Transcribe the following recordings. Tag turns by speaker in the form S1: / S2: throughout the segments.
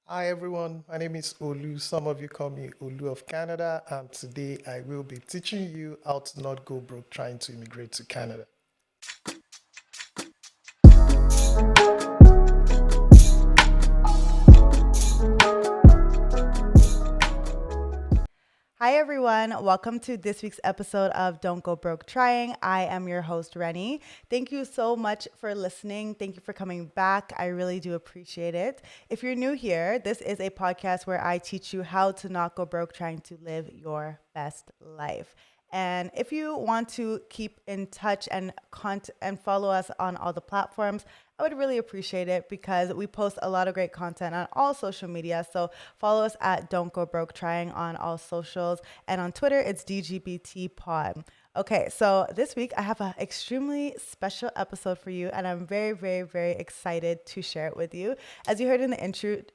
S1: Hi everyone, my name is Olu. Some of you call me Olu of Canada, and today I will be teaching you how to not go broke trying to immigrate to Canada.
S2: Hi, everyone. Welcome to this week's episode of Don't Go Broke Trying. I am your host, Rennie. Thank you so much for listening. Thank you for coming back. I really do appreciate it. If you're new here, this is a podcast where I teach you how to not go broke trying to live your best life. And if you want to keep in touch and follow us on all the platforms, I would really appreciate it because we post a lot of great content on all social media. So follow us at Don't Go Broke Trying on all socials. And on Twitter, it's DGBT Pod. Okay, so this week I have an extremely special episode for you, and I'm very, very, very excited to share it with you. As you heard in the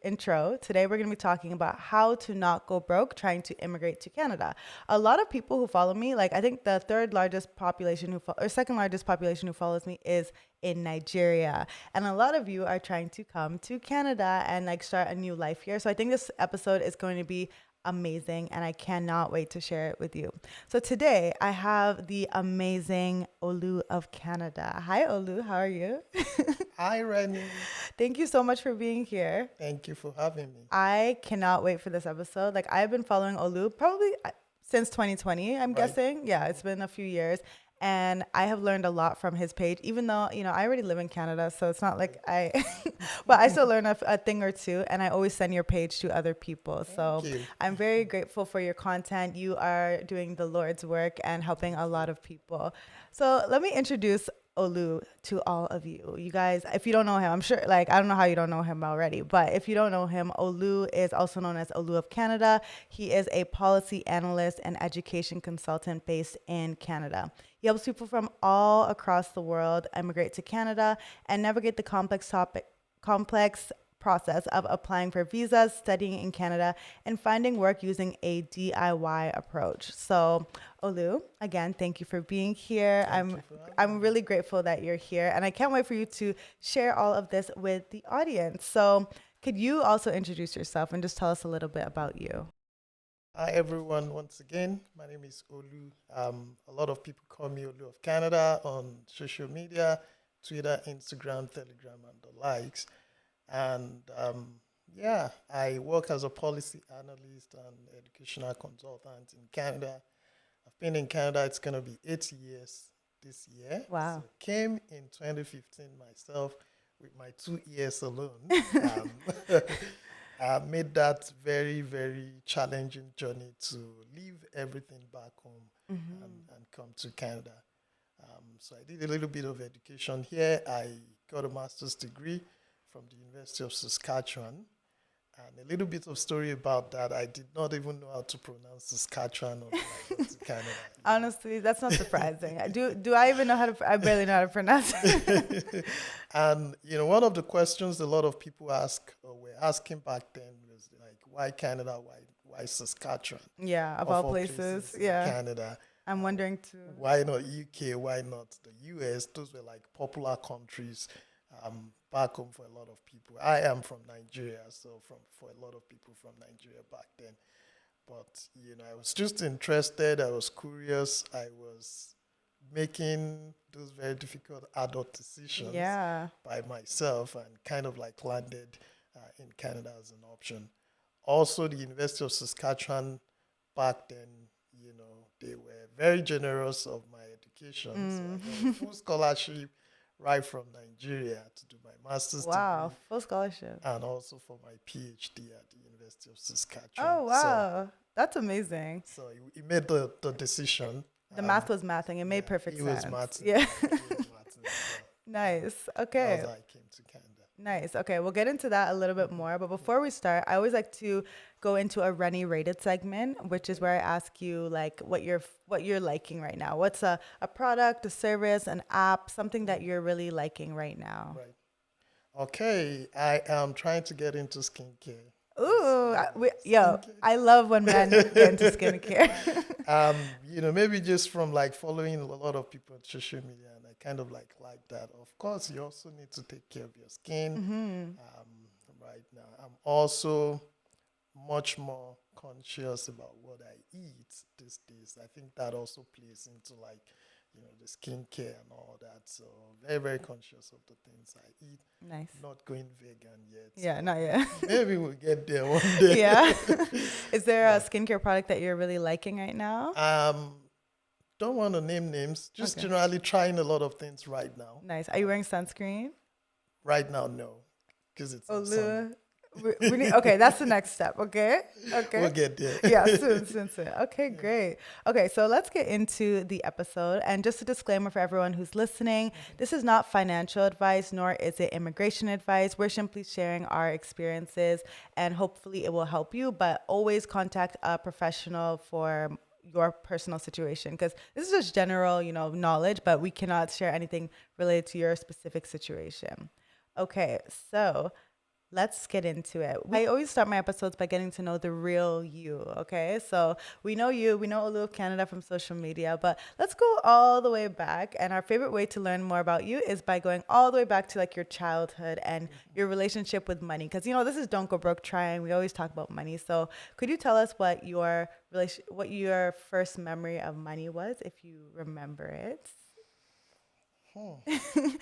S2: intro, today we're going to be talking about how to not go broke trying to immigrate to Canada. A lot of people who follow me, like I think the third largest population or second largest population who follows me is in Nigeria. And a lot of you are trying to come to Canada and like start a new life here. So I think this episode is going to be amazing and I cannot wait to share it with you. So today I have the amazing Olu of Canada. Hi Olu, how are you?
S1: Hi Rennie,
S2: Thank you so much for being here.
S1: thank you for having me.
S2: I cannot wait for this episode. Like I've been following Olu probably since 2020, I'm
S1: Right?
S2: guessing. Yeah, it's been a few years. And I have learned a lot from his page, even though, I already live in Canada. So it's not like but I still learn a thing or two. And I always send your page to other people.
S1: Thank
S2: So
S1: you.
S2: I'm very grateful for your content. You are doing the Lord's work and helping a lot of people. So let me introduce Olu to all of you. You guys, if you don't know him, I'm sure, like, I don't know how you don't know him already, but if you don't know him, Olu is also known as Olu of Canada. He is a policy analyst and education consultant based in Canada. He helps people from all across the world immigrate to Canada and navigate the complex process of applying for visas, studying in Canada, and finding work using a DIY approach. So, Olu, again, thank you for being here.
S1: Thank
S2: I'm
S1: you for having
S2: I'm
S1: me.
S2: really grateful that you're here, and I can't wait for you to share all of this with the audience. So, could you also introduce yourself and just tell us a little bit about you?
S1: Hi everyone, once again, my name is Olu. A lot of people call me Olu of Canada on social media, Twitter, Instagram, Telegram, and the likes. And yeah, I work as a policy analyst and educational consultant in Canada. I've been in Canada, it's going to be 8 years this year. So
S2: Wow.
S1: came in 2015 myself with my 2 years alone. I made that very, very challenging journey to leave everything back home and come to Canada. So I did a little bit of education here. I got a master's degree from the University of Saskatchewan. And a little bit of story about that. I did not even know how to pronounce Saskatchewan until I got to Canada.
S2: Honestly, that's not surprising. Do I even know how to? I barely know how to pronounce it.
S1: And one of the questions a lot of people ask or were asking back then was like, why Canada? Why Saskatchewan?
S2: Yeah, of
S1: Of
S2: all
S1: all
S2: places.
S1: places in
S2: Yeah,
S1: Canada.
S2: I'm wondering too.
S1: Why not UK? Why not the US? Those were like popular countries back home for a lot of people. I am from Nigeria, so from for a lot of people from Nigeria back then. But I was just interested. I was curious. I was making those very difficult adult decisions
S2: Yeah.
S1: by myself and kind of like landed in Canada as an option. Also, the University of Saskatchewan back then, they were very generous of my education. So I got a full scholarship right from Nigeria to do my master's
S2: Wow,
S1: degree
S2: full scholarship.
S1: and also for my PhD at the University of Saskatchewan.
S2: Oh,
S1: So,
S2: wow. That's amazing.
S1: so he made the decision.
S2: The math was mathing. It made
S1: Yeah,
S2: perfect
S1: he was
S2: sense.
S1: Martin.
S2: Yeah.
S1: Yeah, he was Martin. So
S2: Nice.
S1: that was
S2: Okay.
S1: how I came to Canada.
S2: Nice. Okay, we'll get into that a little bit more. But before we start, I always like to go into a Rennie rated segment, which is where I ask you like what you're liking right now. What's a product, a service, an app, something that you're really liking right now?
S1: Right. Okay, I am trying to get into skincare.
S2: Ooh, yo,
S1: Skincare.
S2: I love when men get into skincare.
S1: Maybe just from like following a lot of people on social media, and I kind of like that. Of course, you also need to take care of your skin,
S2: Hmm.
S1: um, right now. I'm also much more conscious about what I eat these days. I think that also plays into like, the skincare and all that. So very, very conscious of the things I eat.
S2: Nice.
S1: Not going vegan yet,
S2: Yeah,
S1: but
S2: not yet.
S1: maybe we'll get there one day.
S2: Yeah. Is there a
S1: But
S2: skincare product that you're really liking right now?
S1: don't want to name names. Just
S2: Okay.
S1: generally trying a lot of things right now.
S2: Nice. Are you wearing sunscreen?
S1: Right now, no, because it's not sunny.
S2: Olu. We need, okay, that's the next step. Okay. Okay.
S1: We'll get there.
S2: Yeah, soon. Okay, great. Okay, so let's get into the episode. And just a disclaimer for everyone who's listening, this is not financial advice, nor is it immigration advice. We're simply sharing our experiences and hopefully it will help you, but always contact a professional for your personal situation because this is just general, knowledge, but we cannot share anything related to your specific situation. Okay, so let's get into it. I always start my episodes by getting to know the real you, okay? So we know you, we know Olu of Canada from social media, but let's go all the way back. And our favorite way to learn more about you is by going all the way back to like your childhood and your relationship with money. Because, this is Don't Go Broke Trying. We always talk about money. So could you tell us what your first memory of money was, if you remember it?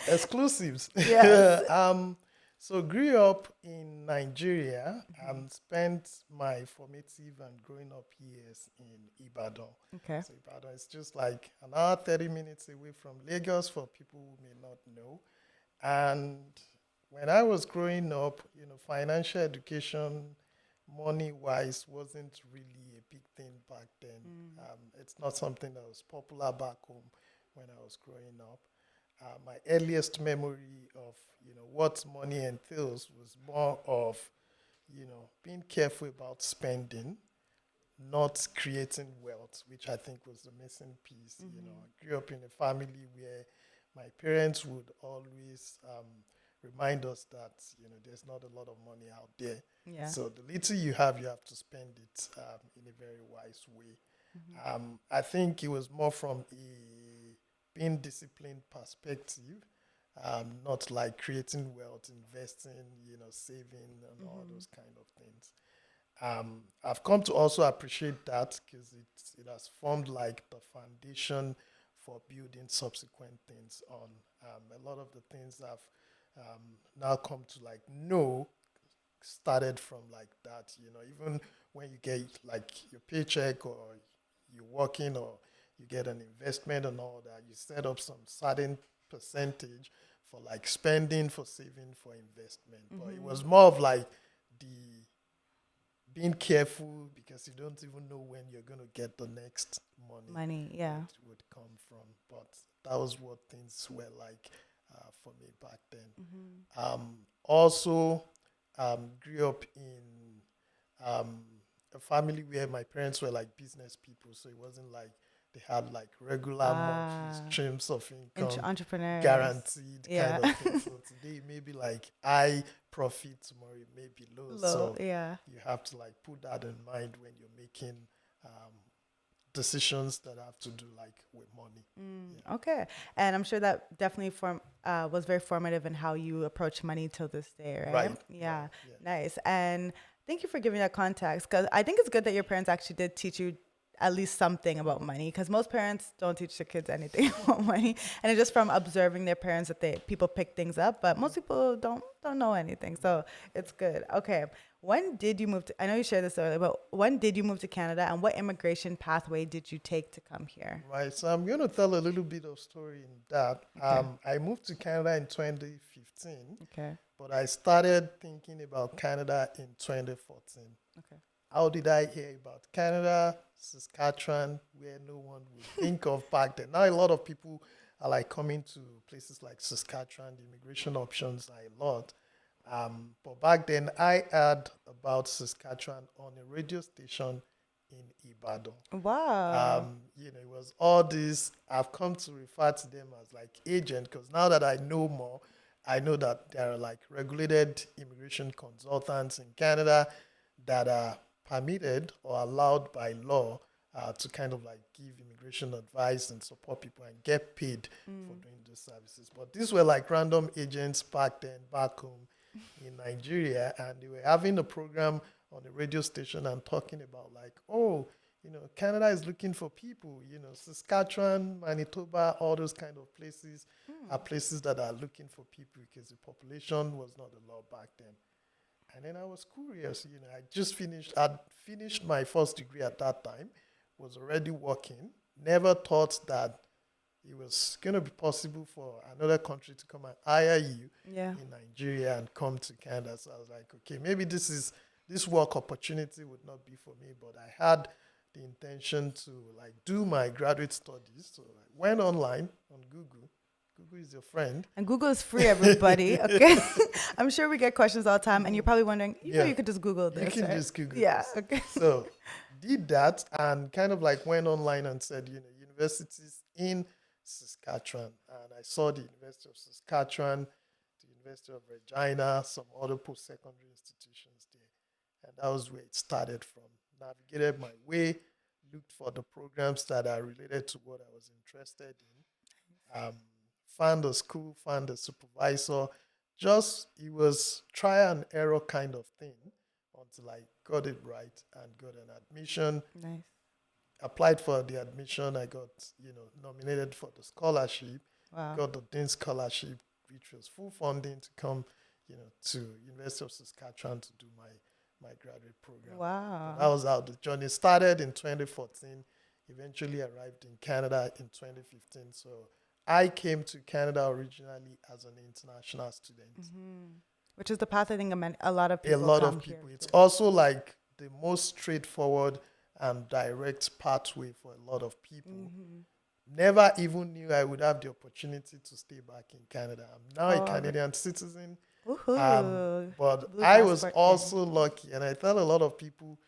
S1: Exclusives.
S2: Yes.
S1: So grew up in Nigeria and spent my formative and growing up years in Ibadan.
S2: Okay.
S1: So Ibadan is just like an hour, 30 minutes away from Lagos for people who may not know. And when I was growing up, financial education, money-wise, wasn't really a big thing back then. It's not something that was popular back home when I was growing up. My earliest memory of what money entails was more of being careful about spending, not creating wealth, which I think was the missing piece. I grew up in a family where my parents would always remind us that there's not a lot of money out there.
S2: Yeah.
S1: So the little you have to spend it in a very wise way. I think it was more from a being disciplined perspective, not like creating wealth, investing, saving and all those kind of things. I've come to also appreciate that because it has formed like the foundation for building subsequent things on. A lot of the things I've now come to like know started from like that. Even when you get like your paycheck or you're working or you get an investment and all that, you set up some certain percentage for like spending, for saving, for investment. But it was more of like the being careful because you don't even know when you're going to get the next money
S2: Yeah.
S1: would come from. But that was what things were like for me back then. Also, grew up in a family where my parents were like business people, so it wasn't like they had like regular monthly streams of income
S2: Entrepreneurs.
S1: guaranteed
S2: Yeah.
S1: kind of thing. So today maybe like high profit, tomorrow it may be low. So
S2: Yeah.
S1: you have to like put that in mind when you're making decisions that have to do like with money. Yeah.
S2: Okay. And I'm sure that definitely was very formative in how you approach money till this day, right?
S1: Right.
S2: Yeah.
S1: Right, yeah.
S2: Nice. And thank you for giving that context because I think it's good that your parents actually did teach you at least something about money because most parents don't teach their kids anything about money, and it's just from observing their parents that people pick things up, but most people don't know anything, so it's good. Okay, when did you move to, I know you shared this earlier, but when did you move to Canada and what immigration pathway did you take to come here?
S1: Right, so I'm going to tell a little bit of story in that.
S2: Okay.
S1: I moved to Canada in 2015,
S2: Okay.
S1: but I started thinking about Canada in 2014.
S2: Okay.
S1: How did I hear about Canada, Saskatchewan, where no one would think of back then? Now a lot of people are like coming to places like Saskatchewan. The immigration options are a lot. But back then, I heard about Saskatchewan on a radio station in Ibadan.
S2: Wow.
S1: It was all this. I've come to refer to them as like agent because now that I know more, I know that there are like regulated immigration consultants in Canada that are permitted or allowed by law to kind of like give immigration advice and support people and get paid for doing those services. But these were like random agents back then, back home in Nigeria, and they were having a program on the radio station and talking about like, oh, Canada is looking for people. Saskatchewan, Manitoba, all those kind of places are places that are looking for people because the population was not a lot back then. And then I was curious. I'd finished my first degree at that time, was already working. Never thought that it was going to be possible for another country to come and hire you in Nigeria and come to Canada. So I was like, okay, maybe this work opportunity would not be for me, but I had the intention to like do my graduate studies. So I went online on Google. Google is your friend.
S2: And Google is free, everybody. Okay. I'm sure we get questions all the time, and you're probably wondering, you could just Google this.
S1: You can
S2: right?
S1: just Google
S2: Yeah.
S1: this.
S2: Okay.
S1: So did that and kind of like went online and said, universities in Saskatchewan. And I saw the University of Saskatchewan, the University of Regina, some other post-secondary institutions there. And that was where it started from. Navigated my way, looked for the programs that are related to what I was interested in. Found a school, found a supervisor. It was try and error kind of thing until I got it right and got an admission.
S2: Nice.
S1: Applied for the admission. I got, nominated for the scholarship.
S2: Wow.
S1: Got the Dean Scholarship, which was full funding to come, to University of Saskatchewan to do my graduate program.
S2: Wow.
S1: That was how the journey started in 2014. Eventually arrived in Canada in 2015. So I came to Canada originally as an international student.
S2: Which is the path I think a lot of people.
S1: It's also like the most straightforward and direct pathway for a lot of people. Never even knew I would have the opportunity to stay back in Canada. I'm now a Canadian citizen. But I was also lucky, and I tell a lot of people,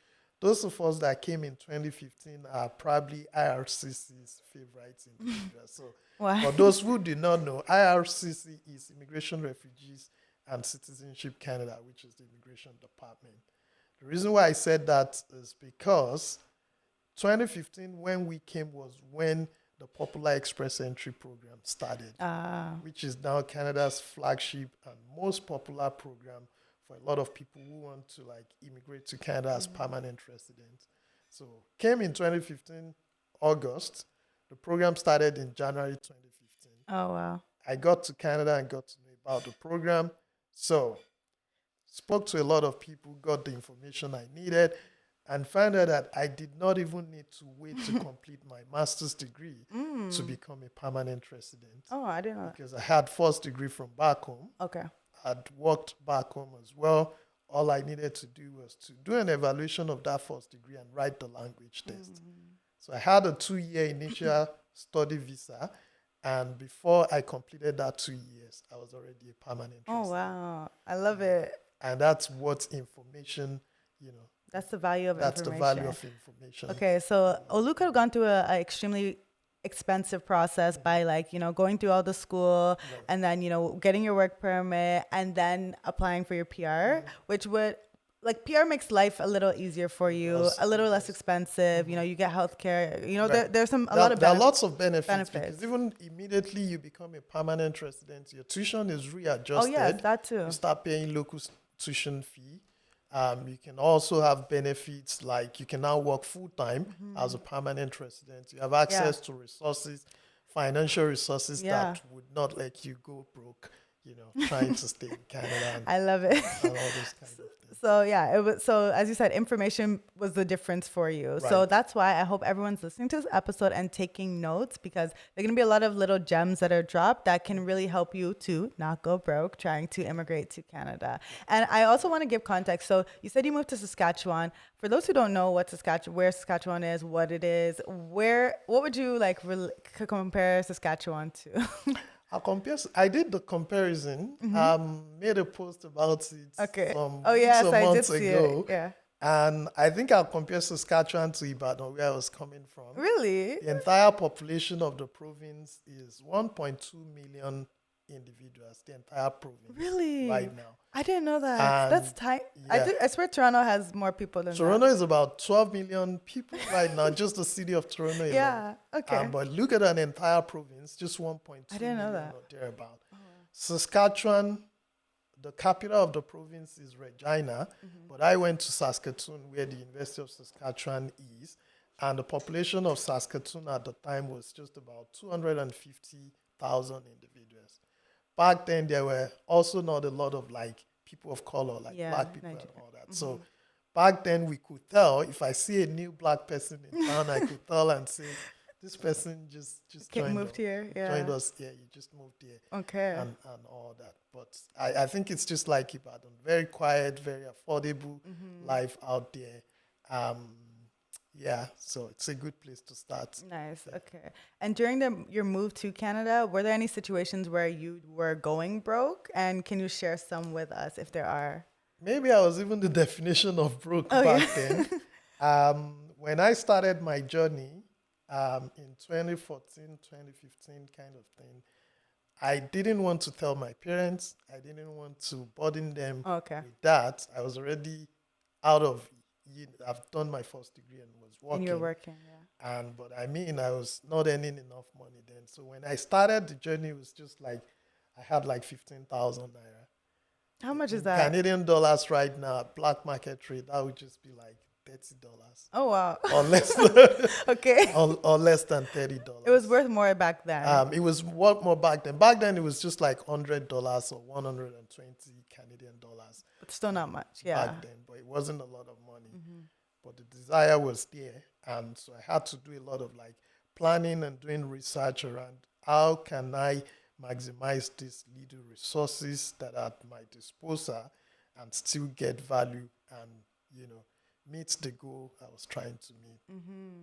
S1: those of us that came in 2015 are probably IRCC's favorites individuals. So for those who do not know, IRCC is Immigration, Refugees, and Citizenship Canada, which is the immigration department. The reason why I said that is because 2015, when we came, was when the Popular Express Entry program started, which is now Canada's flagship and most popular program for a lot of people who want to like immigrate to Canada as permanent residents. So came in 2015, August. The program started in January 2015.
S2: Oh, wow.
S1: I got to Canada and got to know about the program. So spoke to a lot of people, got the information I needed, and found out that I did not even need to wait to complete my master's degree to become a permanent resident.
S2: Oh, I didn't know.
S1: Because I had first degree from back home.
S2: Okay.
S1: I'd worked back home as well. All I needed to do was to do an evaluation of that first degree and write the language test. So I had a 2-year initial study visa. And before I completed that 2 years, I was already a permanent resident.
S2: Oh, wow. I love it.
S1: And that's what information,
S2: That's the value of
S1: that's
S2: information.
S1: the value of information.
S2: Okay, so Olu could have gone through an extremely expensive process by going through all the school and then, getting your work permit and then applying for your PR, which would PR makes life a little easier for you, a little less expensive. You get healthcare. There's a lot of
S1: there are lots of benefits because even immediately you become a permanent resident, your tuition is readjusted.
S2: Oh yes, that too.
S1: You start paying local tuition fee. You can also have benefits like you can now work full time as a permanent resident. You have access to resources, financial resources that would not let you go broke. Trying to stay in Canada.
S2: I love it.
S1: And all those kind of things.
S2: So it was. So as you said, information was the difference for you. Right. So that's why I hope everyone's listening to this episode and taking notes, because there are going to be a lot of little gems that are dropped that can really help you to not go broke trying to immigrate to Canada. And I also want to give context. So you said you moved to Saskatchewan. For those who don't know where Saskatchewan is, what it is, what would you compare Saskatchewan to?
S1: I did the comparison. Made a post about it some months ago.
S2: Yeah.
S1: And I think I'll compare Saskatchewan to Ibadan, where I was coming from.
S2: Really?
S1: The entire population of the province is 1.2 million individuals, the entire province.
S2: Really?
S1: Right now.
S2: I didn't know that. And that's tight. Yeah. I swear Toronto has more people than
S1: Toronto is about 12 million people right now, just the city of Toronto.
S2: Yeah, okay.
S1: But look at an entire province, just 1.2
S2: I didn't know that.
S1: Or thereabout. Saskatchewan, the capital of the province is Regina, but I went to Saskatoon, where the University of Saskatchewan is, and the population of Saskatoon at the time was just about 250,000 individuals. Back then, there were also not a lot of like people of color, like
S2: Yeah,
S1: black people and
S2: Nigeria.
S1: all that. So back then, we could tell if I see a new black person in town, I could tell and say, this person just
S2: Moved here. Yeah.
S1: joined us here. You just moved here
S2: Okay.
S1: and all that. But I think it's just like Ibadan, very quiet, very affordable life out there. Yeah, so it's a good place to start.
S2: Nice. Okay. And during your move to Canada, were there any situations where you were going broke? And can you share some with us if there are?
S1: Maybe I was even the definition of broke
S2: Oh,
S1: back
S2: yeah.
S1: then. When I started my journey in 2014, 2015 kind of thing, I didn't want to tell my parents. I didn't want to burden them
S2: Okay.
S1: with that. I was already out of, I've done my first degree and was
S2: And you're
S1: working.
S2: working. Yeah.
S1: But I mean, I was not earning enough money then. So when I started the journey, it was just like I had like 15,000 naira.
S2: How much is
S1: In
S2: that?
S1: Canadian dollars right now, black market rate, that would just be like $30
S2: Oh, wow.
S1: or less,
S2: Okay.
S1: or less than $30.
S2: It was worth more back then.
S1: It was worth more back then. Back then, it was just like $100 or 120 Canadian dollars
S2: But still not much. Yeah.
S1: back then, but it wasn't a lot of money. But the desire was there, and so I had to do a lot of like planning and doing research around how can I maximize these little resources that are at my disposal and still get value and meet the goal I was trying to meet.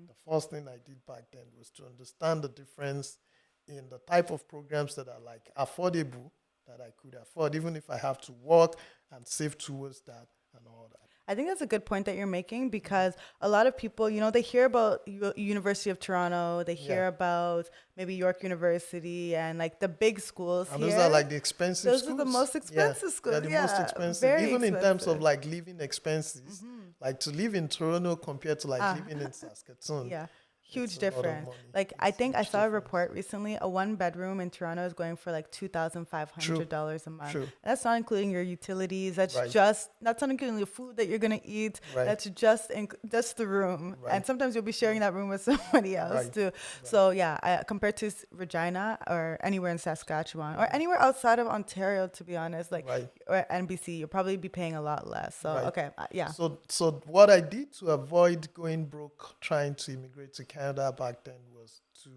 S1: The first thing I did back then was to understand the difference in the type of programs that are like affordable that I could afford, even if I have to work and save towards that and all that.
S2: I think that's a good point that you're making because a lot of people, they hear about University of Toronto, they hear about maybe York University and like the big schools
S1: And
S2: here.
S1: those are like the expensive
S2: Those
S1: schools.
S2: are the most expensive schools.
S1: They're the most expensive.
S2: Very
S1: Even in terms of
S2: expensive.
S1: like living expenses, like to live in Toronto compared to like living in Saskatoon.
S2: Yeah. Huge
S1: it's a lot of
S2: difference.
S1: money.
S2: Like
S1: It's
S2: I think I
S1: huge
S2: saw a
S1: difference.
S2: report recently. A 1-bedroom in Toronto is going for like $2,500 a month.
S1: True.
S2: And that's not including your utilities. That's
S1: Right.
S2: that's not including the food that you're gonna eat.
S1: Right.
S2: That's just the room.
S1: Right.
S2: And sometimes you'll be sharing that room with somebody else
S1: Right.
S2: too. So yeah, compared to Regina or anywhere in Saskatchewan or anywhere outside of Ontario, to be honest, like
S1: Right.
S2: or NBC, you'll probably be paying a lot less. So
S1: Right.
S2: okay, yeah.
S1: So what I did to avoid going broke trying to immigrate to Canada back then was to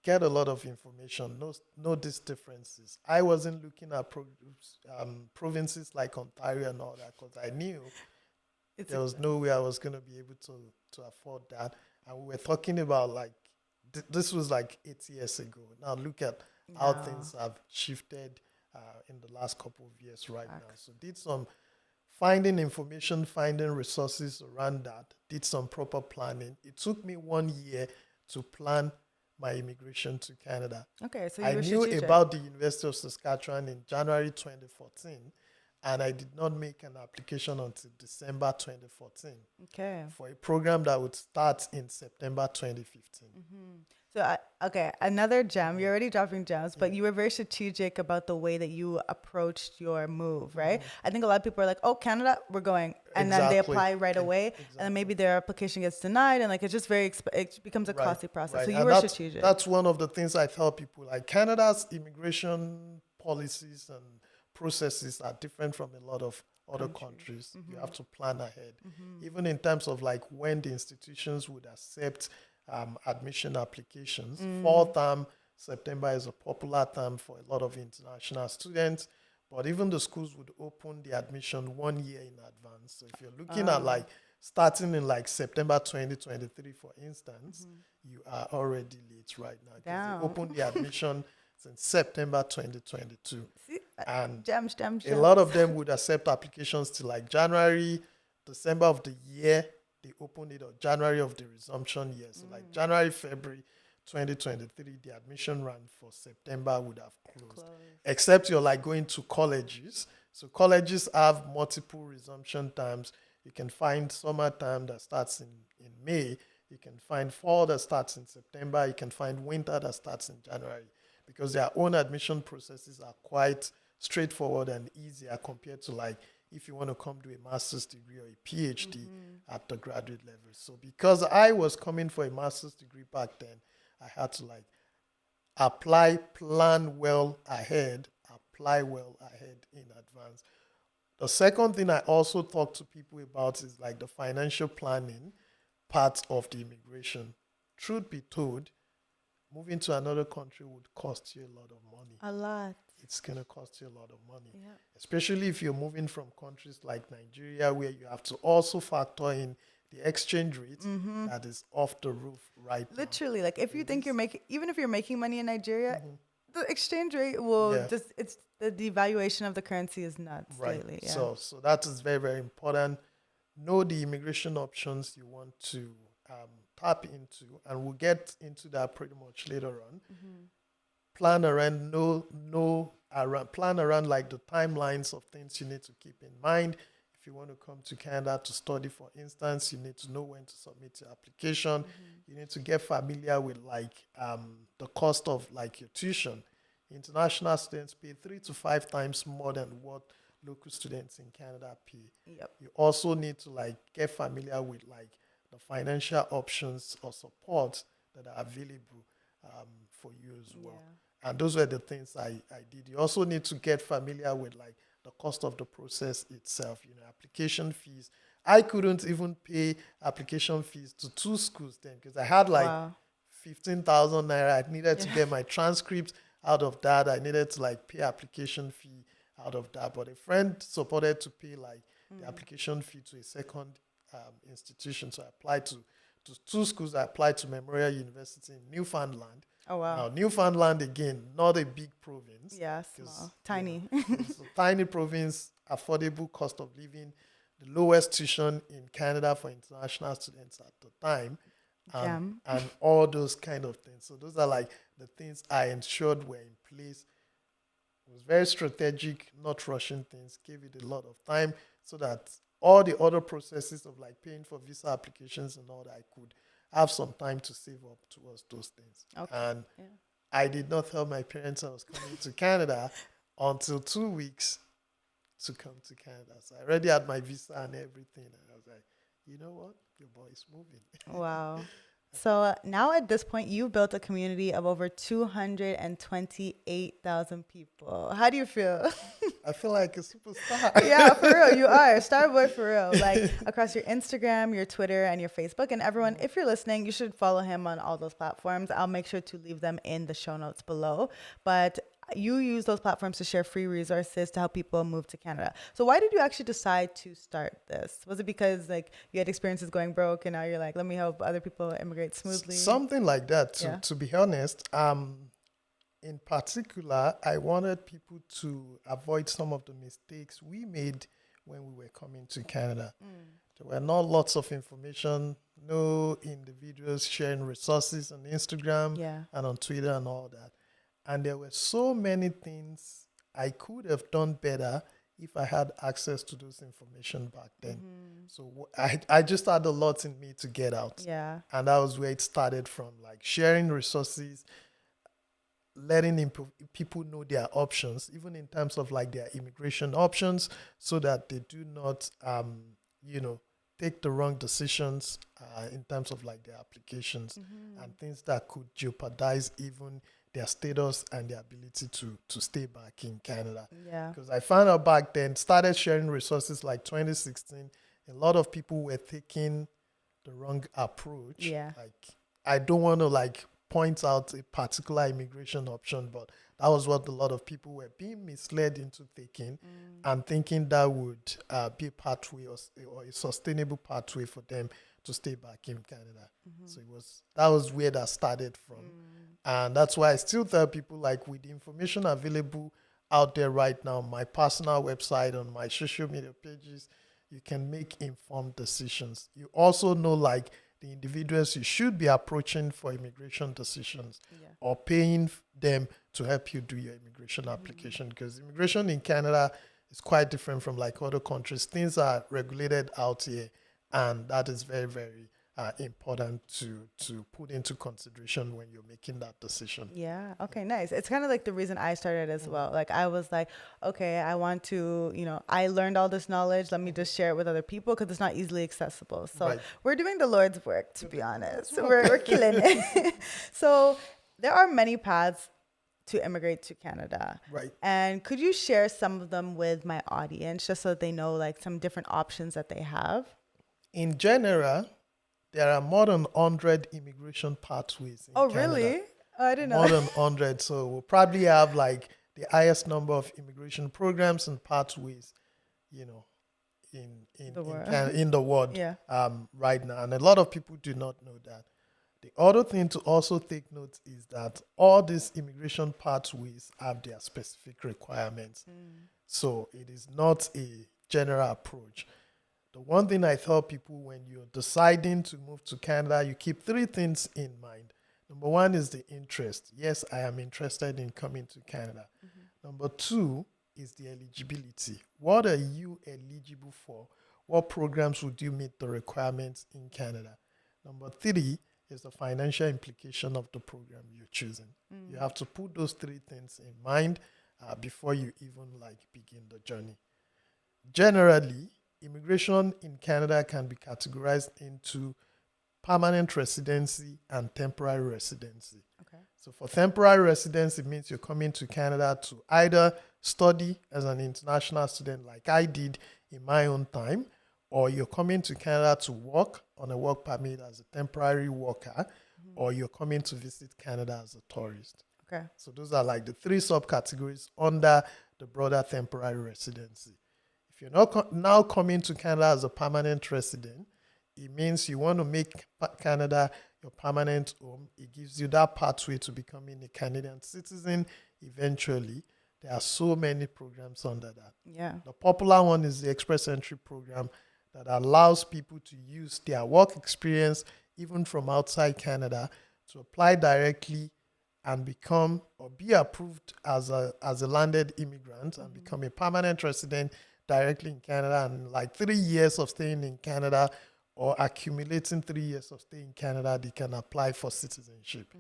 S1: get a lot of information, know these differences. I wasn't looking at provinces like Ontario and all that because I knew there was no way I was going to be able to afford that. And we were talking about like, this was like 8 years ago. Now look at how things have shifted in the last couple of years right now. So did some finding information, finding resources around that, did some proper planning. It took me 1 year to plan my immigration to Canada.
S2: Okay, so you
S1: I
S2: were
S1: knew
S2: strategic.
S1: about the University of Saskatchewan in January 2014, and I did not make an application until December 2014
S2: Okay.
S1: for a program that would start in September 2015.
S2: So, okay, another gem. You're already dropping gems, but you were very strategic about the way that you approached your move, right? I think a lot of people are like, oh, Canada, we're going. And then they
S1: Exactly.
S2: apply right away. And then maybe their application gets denied. And like, it's just it becomes a costly process.
S1: Right.
S2: So you
S1: And
S2: were
S1: that's,
S2: strategic.
S1: That's one of the things I tell people. Like Canada's immigration policies and processes are different from a lot of other countries. You have to plan ahead. Even in terms of like when the institutions would accept admission applications. Fall term, September is a popular term for a lot of international students. But even the schools would open the admission 1 year in advance. So if you're looking at like starting in like September 2023, for instance, you are already late right now. 'Cause
S2: Damn.
S1: they opened the admission since September 2022.
S2: See,
S1: And
S2: gems.
S1: a lot of them would accept applications to like January, December of the year they opened it, or January of the resumption year. So like January, February 2023, the admission run for September would have closed. Except you're like going to colleges. So colleges have multiple resumption times. You can find summertime that starts in May. You can find fall that starts in September. You can find winter that starts in January, because their own admission processes are quite straightforward and easier compared to like if you want to come do a master's degree or a PhD at the graduate level. So because I was coming for a master's degree back then, I had to like apply well ahead in advance. The second thing I also talk to people about is like the financial planning part of the immigration. Truth be told, moving to another country would cost you a lot of money.
S2: A lot.
S1: It's going to cost you a lot of money,
S2: Yeah.
S1: especially if you're moving from countries like Nigeria, where you have to also factor in the exchange rate that is off the roof right now.
S2: Literally, like if you think you're making, even if you're making money in Nigeria, the exchange rate will
S1: Yeah.
S2: just, it's the devaluation of the currency is nuts
S1: Right.
S2: lately. Yeah.
S1: So that is very, very important. Know the immigration options you want to tap into, and we'll get into that pretty much later on. Plan around, plan around like the timelines of things you need to keep in mind. If you want to come to Canada to study, for instance, you need to know when to submit your application. You need to get familiar with like the cost of like your tuition. International students pay 3 to 5 times more than what local students in Canada pay.
S2: Yep.
S1: You also need to like get familiar with like the financial options or support that are available for you as well. And those were the things I did. You also need to get familiar with like the cost of the process itself, application fees. I couldn't even pay application fees to 2 schools then because I had like 15,000 naira. I needed to get my transcript out of that. I needed to like pay application fee out of that. But a friend supported to pay like the application fee to a second institution. So I applied to 2 schools. I applied to Memorial University in Newfoundland.
S2: Oh, wow.
S1: Now, Newfoundland, again, not a big province.
S2: Yeah, small. Tiny.
S1: It's a tiny province, affordable cost of living, the lowest tuition in Canada for international students at the time, and all those kind of things. So those are like the things I ensured were in place. It was very strategic, not rushing things, gave it a lot of time so that all the other processes of like paying for visa applications and all that, I could have some time to save up towards those things.
S2: Okay.
S1: And I did not tell my parents I was coming to Canada until 2 weeks to come to Canada. So I already had my visa and everything. And I was like, you know what? Your boy is moving.
S2: Wow. So now at this point, you've built a community of over 228,000 people. How do you feel?
S1: I feel like a superstar.
S2: Yeah, for real. You are. Star boy for real. Like across your Instagram, your Twitter, and your Facebook. And everyone, if you're listening, you should follow him on all those platforms. I'll make sure to leave them in the show notes below. But you use those platforms to share free resources to help people move to Canada. So why did you actually decide to start this? Was it because like you had experiences going broke and now you're like, let me help other people immigrate smoothly?
S1: Something like that, to be honest. In particular, I wanted people to avoid some of the mistakes we made when we were coming to Canada. There were not lots of information, no individuals sharing resources on Instagram and on Twitter and all that. And there were so many things I could have done better if I had access to those information back then. So I just had a lot in me to get out.
S2: Yeah.
S1: And that was where it started from, like sharing resources, letting people know their options, even in terms of like their immigration options, so that they do not, take the wrong decisions in terms of like their applications and things that could jeopardize even their status and their ability to stay back in Canada.
S2: Yeah.
S1: Because I found out back then, started sharing resources like 2016, a lot of people were taking the wrong approach.
S2: Yeah.
S1: Like, I don't want to like point out a particular immigration option, but that was what a lot of people were being misled into taking and thinking that would be a pathway or a sustainable pathway for them to stay back in Canada. So that was where that started from. And that's why I still tell people, like, with the information available out there right now, my personal website, on my social media pages, you can make informed decisions. You also know, like, the individuals you should be approaching for immigration decisions or paying them to help you do your immigration application. Because immigration in Canada is quite different from, like, other countries. Things are regulated out here, and that is very, very important to put into consideration when you're making that decision.
S2: Yeah. Okay, nice. It's kind of like the reason I started as well. Like I was like, okay, I want to, I learned all this knowledge. Let me just share it with other people because it's not easily accessible. So
S1: Right.
S2: we're doing the Lord's work, to be honest. We're killing it. So there are many paths to immigrate to Canada.
S1: Right.
S2: And could you share some of them with my audience just so that they know like some different options that they have?
S1: In general, there are more than 100 immigration pathways in Canada.
S2: Really? Oh, I didn't know.
S1: More than 100. So we'll probably have like the highest number of immigration programs and pathways, you know, in the world
S2: Yeah.
S1: right now. And a lot of people do not know that. The other thing to also take note is that all these immigration pathways have their specific requirements. So it is not a general approach. The one thing I tell people when you're deciding to move to Canada, you keep three things in mind. Number one is the interest. Yes, I am interested in coming to Canada. Number two is the eligibility. What are you eligible for? What programs would you meet the requirements in Canada? Number three is the financial implication of the program you're choosing. You have to put those three things in mind before you even begin the journey. Generally, immigration in Canada can be categorized into permanent residency and temporary residency.
S2: Okay.
S1: So for temporary residency, it means you're coming to Canada to either study as an international student like I did in my own time, or you're coming to Canada to work on a work permit as a temporary worker, or you're coming to visit Canada as a tourist.
S2: Okay.
S1: So those are like the three subcategories under the broader temporary residency. If you're not now coming to Canada as a permanent resident, it means you want to make Canada your permanent home. It gives you that pathway to becoming a Canadian citizen eventually. There are so many programs under that.
S2: Yeah.
S1: The popular one is the Express Entry program that allows people to use their work experience, even from outside Canada, to apply directly and become or be approved as a landed immigrant and become a permanent resident directly in Canada. And like 3 years of staying in Canada or accumulating 3 years of staying in Canada, they can apply for citizenship.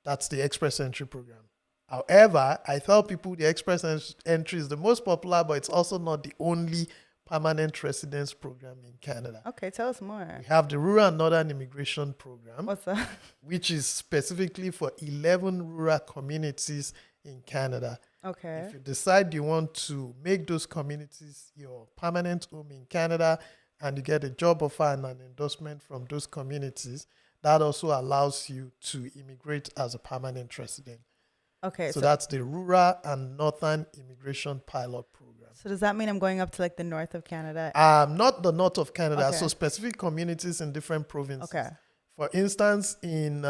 S1: That's the Express Entry program. However, I tell people the Express Entry is the most popular, but it's also not the only permanent residence program in Canada.
S2: Okay, tell us more.
S1: We have the Rural and Northern Immigration Program,
S2: What's that?
S1: which is specifically for 11 rural communities in Canada.
S2: Okay.
S1: If you decide you want to make those communities your permanent home in Canada and you get a job offer and an endorsement from those communities, that also allows you to immigrate as a permanent resident.
S2: Okay.
S1: So that's the Rural and Northern Immigration Pilot Program.
S2: So does that mean I'm going up to like the north of Canada?
S1: Not the north of Canada,
S2: Okay.
S1: so specific communities in different provinces.
S2: Okay.
S1: For instance, in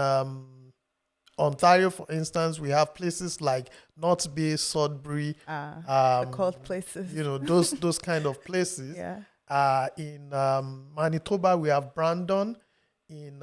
S1: Ontario, for instance, we have places like North Bay, Sudbury,
S2: The cold places.
S1: those kind of places.
S2: Yeah.
S1: In Manitoba, we have Brandon. In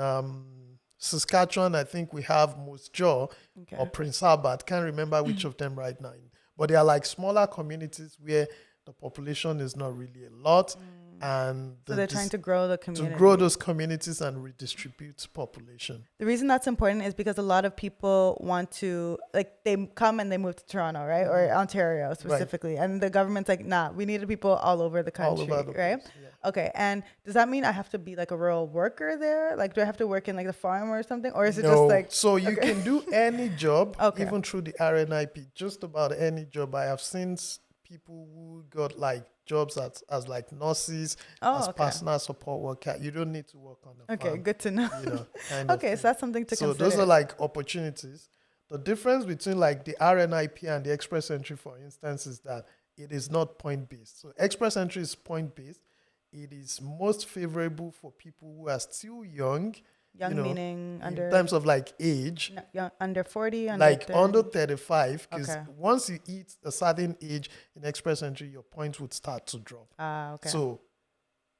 S1: Saskatchewan, I think we have Moose Jaw
S2: Okay.
S1: or Prince Albert. Can't remember which of them right now. But they are like smaller communities where the population is not really a lot. And
S2: So they're trying to grow the community.
S1: to grow those communities and redistribute population.
S2: The reason that's important is because a lot of people want to, like, they come and they move to Toronto, right? Or Ontario specifically. And the government's like, nah, we need people all over the country,
S1: All over the
S2: right?
S1: place, yeah.
S2: Okay. And does that mean I have to be like a rural worker there? Like, do I have to work in like the farm or something? Or is it just like.
S1: So you can do any job,
S2: Okay.
S1: even through the RNIP, just about any job. I have seen people who got like jobs as like nurses, as
S2: okay.
S1: personal support worker. You don't need to work on the
S2: Okay,
S1: farm.
S2: good to know.
S1: Kind of
S2: Okay,
S1: thing.
S2: so that's something to
S1: So
S2: consider.
S1: those are like opportunities. The difference between like the RNIP and the Express Entry, for instance, is that it is not point-based. So Express Entry is point-based. It is most favorable for people who are still young,
S2: Young meaning under.
S1: in terms of like age,
S2: Young, under 40, under
S1: like
S2: 30.
S1: under 35, because
S2: Okay.
S1: once you hit a certain age in Express Entry, your points would start to drop.
S2: Okay.
S1: So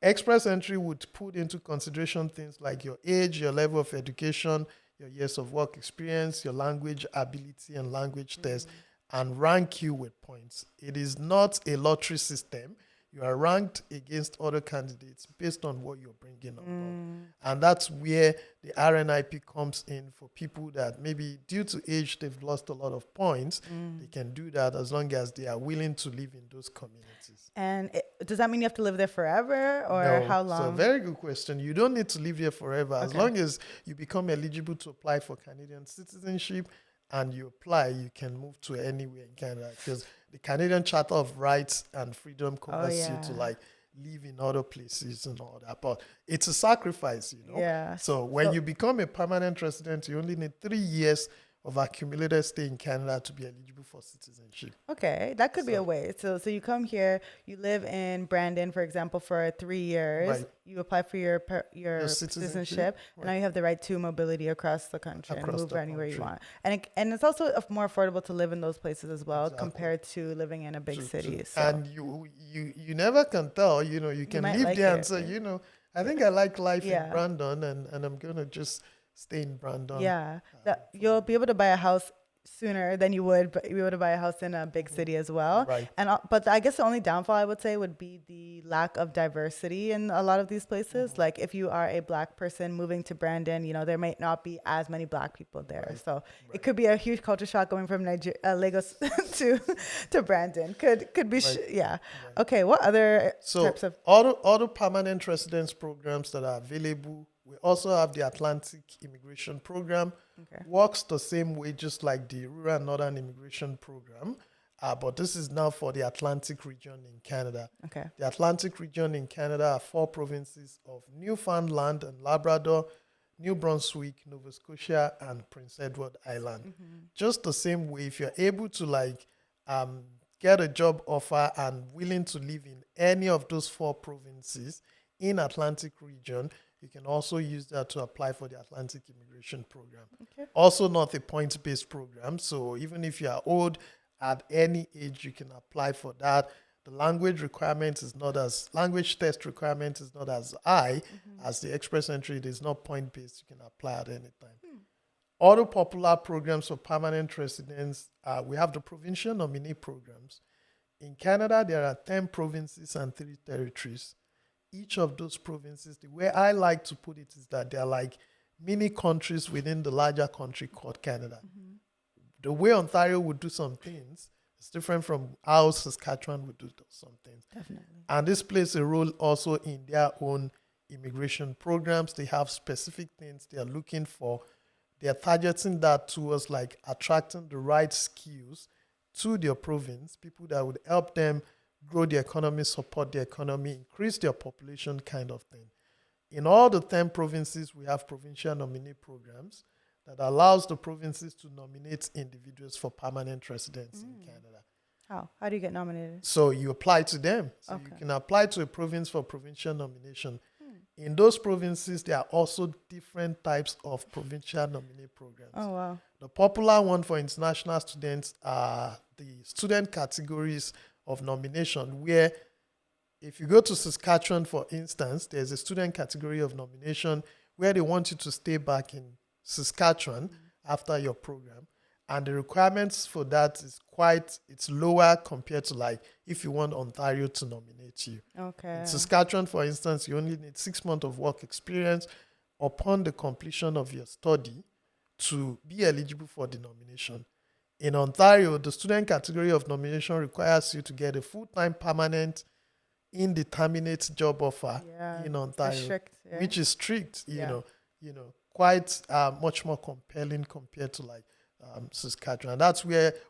S1: Express Entry would put into consideration things like your age, your level of education, your years of work experience, your language ability and language test, and rank you with points. It is not a lottery system. you are ranked against other candidates based on what you're bringing on board. And that's where the RNIP comes in for people that maybe due to age, they've lost a lot of points. They can do that as long as they are willing to live in those communities.
S2: And does that mean you have to live there forever, or
S1: No,
S2: how
S1: it's a
S2: long?
S1: very good question. You don't need to live here forever. As
S2: Okay.
S1: long as you become eligible to apply for Canadian citizenship and you apply, you can move to anywhere in Canada, because the Canadian Charter of Rights and Freedom covers you to
S2: yeah.
S1: like live in other places and all that. But it's a sacrifice, you know.
S2: Yeah.
S1: So when you become a permanent resident, you only need 3 years of accumulated stay in Canada to be eligible for citizenship.
S2: Okay, that could be a way. So you come here, you live in Brandon, for example, for 3 years.
S1: Right.
S2: You apply for your citizenship, and now you have the right to mobility across the country and move anywhere you want. And it's also more affordable to live in those places as well compared to living in a big city. So.
S1: And you never can tell. You know, you can live there and say, you know, I think I like life in Brandon, and I'm gonna just stay in Brandon.
S2: Yeah, you'll be able to buy a house sooner than you would be able to buy a house in a big city as well.
S1: Right.
S2: But I guess the only downfall I would say would be the lack of diversity in a lot of these places. Like if you are a Black person moving to Brandon, you know, there might not be as many Black people there. Right. So it could be a huge culture shock going from Lagos to Brandon. Could be Right. Okay, what other types of
S1: other permanent residence programs that are available? We also have the Atlantic Immigration Program. Okay. Works the same way, just like the Rural and Northern Immigration Program. But this is now for the Atlantic region in Canada.
S2: Okay.
S1: The Atlantic region in Canada are 4 provinces of Newfoundland and Labrador, New Brunswick, Nova Scotia, and Prince Edward Island. Mm-hmm. Just the same way, if you're able to get a job offer and willing to live in any of those 4 provinces in Atlantic region, you can also use that to apply for the Atlantic Immigration Program. Okay. Also not a points-based program, so even if you are old, at any age, you can apply for that. The language test requirement is not as high as the express entry. It is not point-based. You can apply at any time. Other popular programs for permanent residents, we have the provincial nominee programs. In Canada, there are 10 provinces and 3 territories. Each of those provinces, the way I like to put it is that they're like mini countries within the larger country called Canada. Mm-hmm. The way Ontario would do some things is different from how Saskatchewan would do some things.
S2: Definitely.
S1: And this plays a role also in their own immigration programs. They have specific things they are looking for. They are targeting that towards like attracting the right skills to their province, people that would help them grow the economy, support the economy, increase their population kind of thing. In all the 10 provinces, we have provincial nominee programs that allows the provinces to nominate individuals for permanent residence in Canada.
S2: How do you get nominated?
S1: So you apply to them. So you can apply to a province for provincial nomination. In those provinces, there are also different types of provincial nominee programs.
S2: Oh, wow.
S1: The popular one for international students are the student categories of nomination, where if you go to Saskatchewan, for instance, there's a student category of nomination where they want you to stay back in Saskatchewan after your program. And the requirements for that it's lower compared to like if you want Ontario to nominate you.
S2: Okay.
S1: In Saskatchewan, for instance, you only need 6 months of work experience upon the completion of your study to be eligible for the nomination. In Ontario, the student category of nomination requires you to get a full-time permanent indeterminate job offer in Ontario, which is strict, you know, quite much more compelling compared to like Saskatchewan. And that's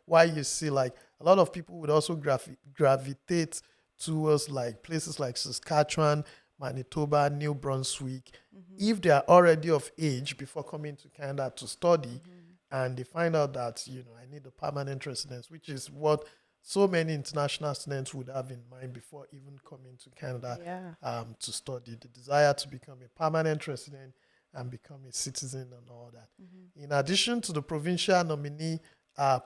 S1: why you see like a lot of people would also gravitate towards like places like Saskatchewan, Manitoba, New Brunswick, if they are already of age before coming to Canada to study. And they find out that, I need a permanent residence, which is what so many international students would have in mind before even coming to Canada to study. The desire to become a permanent resident and become a citizen and all that. In addition to the provincial nominee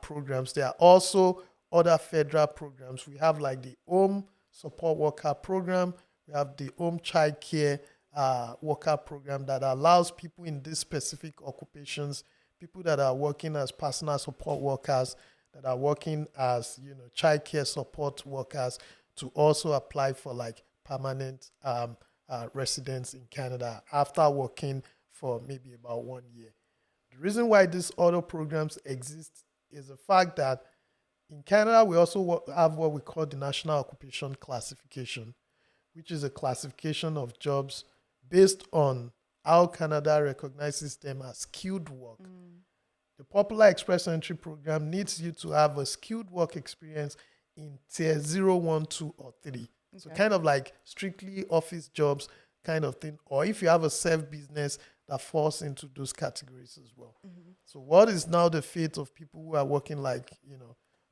S1: programs, there are also other federal programs. We have like the Home Support Worker Program. We have the Home Child Care Worker Program that allows people in these specific occupations, people that are working as personal support workers, that are working as child care support workers, to also apply for like permanent residence in Canada after working for maybe about 1 year. The reason why these other programs exist is the fact that in Canada, we also have what we call the National Occupation Classification, which is a classification of jobs based on how Canada recognizes them as skilled work. The Popular Express Entry program needs you to have a skilled work experience in tier 0, 1, 2, or 3. So kind of like strictly office jobs kind of thing. Or if you have a self-business that falls into those categories as well. So what is now the fate of people who are working like,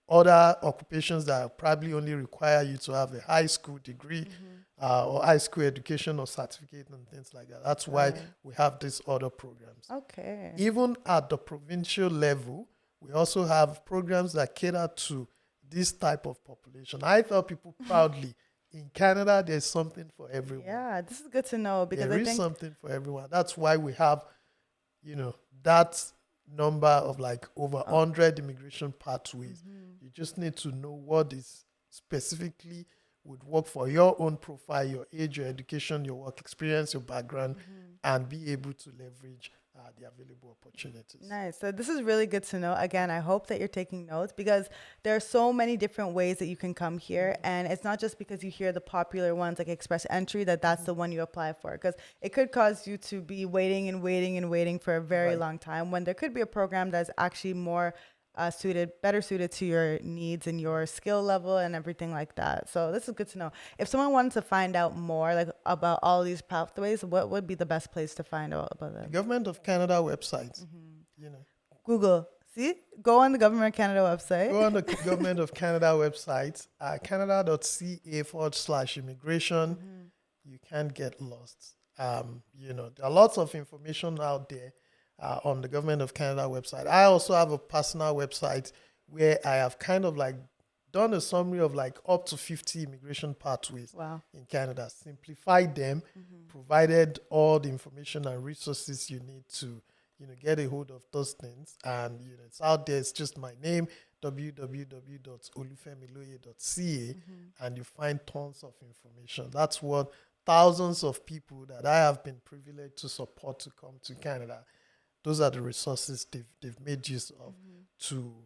S1: other occupations that probably only require you to have a high school degree or high school education or certificate and things like that. That's why we have these other programs.
S2: Okay.
S1: Even at the provincial level, we also have programs that cater to this type of population. I tell people proudly, in Canada, there's something for everyone.
S2: Yeah, this is good to know because
S1: There
S2: I
S1: is
S2: think
S1: something for everyone. That's why we have, that number of like over 100 immigration pathways. You just need to know what is specifically would work for your own profile, your age, your education, your work experience, your background, and be able to leverage the available opportunities.
S2: Nice. So this is really good to know. Again, I hope that you're taking notes because there are so many different ways that you can come here. And it's not just because you hear the popular ones like Express Entry that's the one you apply for. Because it could cause you to be waiting and waiting and waiting for a very long time when there could be a program that's actually more better suited to your needs and your skill level and everything like that. So this is good to know. If someone wanted to find out more like about all these pathways, what would be the best place to find out about them?
S1: The Government of Canada website.
S2: Google. See? Go on the Government of Canada website.
S1: Go on the Government of Canada website, canada.ca/immigration. You can't get lost. There are lots of information out there on the Government of Canada website. I also have a personal website where I have kind of like done a summary of like up to 50 immigration pathways in Canada, simplified them, provided all the information and resources you need to, get a hold of those things. And, it's out there. It's just my name, www.olufemiloye.ca, and you find tons of information. That's what thousands of people that I have been privileged to support to come to Canada, those are the resources they've made use of to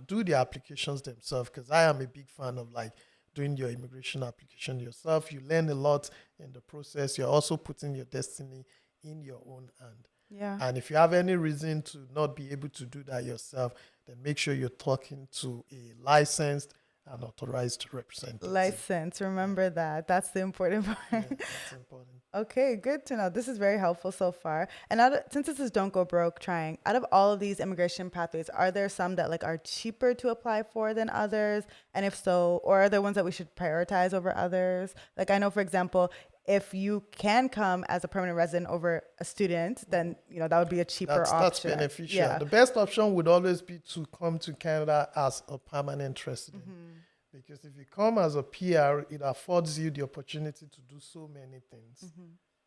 S1: do the applications themselves, because I am a big fan of like doing your immigration application yourself. You learn a lot in the process. You're also putting your destiny in your own hand.
S2: Yeah.
S1: And if you have any reason to not be able to do that yourself, then make sure you're talking to a licensed and authorized representative.
S2: License. Remember that. That's the important part.
S1: Yeah, that's important.
S2: Okay, good to know. This is very helpful so far. And since this is Don't Go Broke Trying, out of all of these immigration pathways, are there some that like are cheaper to apply for than others? And if so, or are there ones that we should prioritize over others? Like I know, for example, if you can come as a permanent resident over a student, then that would be a cheaper option.
S1: That's beneficial.
S2: Yeah.
S1: The best option would always be to come to Canada as a permanent resident. Because if you come as a PR, it affords you the opportunity to do so many things.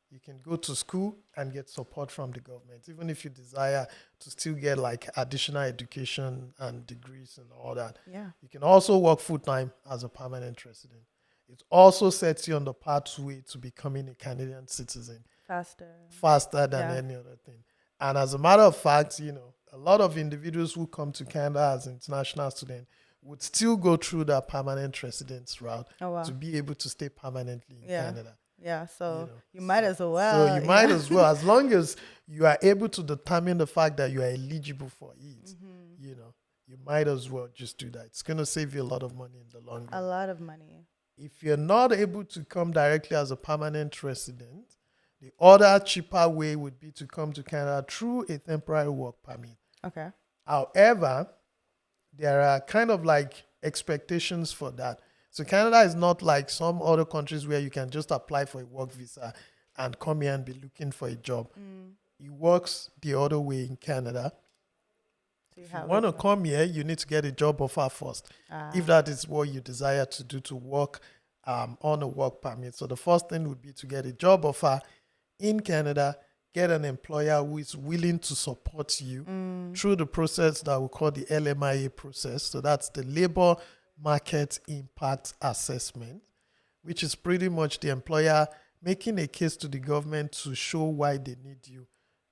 S1: You can go to school and get support from the government, even if you desire to still get like additional education and degrees and all that.
S2: Yeah.
S1: You can also work full-time as a permanent resident. It also sets you on the pathway to becoming a Canadian citizen faster than any other thing. And as a matter of fact, a lot of individuals who come to Canada as international students would still go through that permanent residence route to be able to stay permanently in Canada.
S2: Yeah, so you might as well.
S1: So you might as well, as long as you are able to determine the fact that you are eligible for it, you might as well just do that. It's going to save you a lot of money in the long run.
S2: A lot of money.
S1: If you're not able to come directly as a permanent resident, the other cheaper way would be to come to Canada through a temporary work permit.
S2: Okay.
S1: However, there are kind of like expectations for that. So Canada is not like some other countries where you can just apply for a work visa and come here and be looking for a job. It works the other way in Canada. So if you want to come here, you need to get a job offer first. If that is what you desire to do, to work on a work permit. So the first thing would be to get a job offer in Canada, get an employer who is willing to support you through the process that we call the LMIA process. So that's the Labor Market Impact Assessment. which is pretty much the employer making a case to the government to show why they need you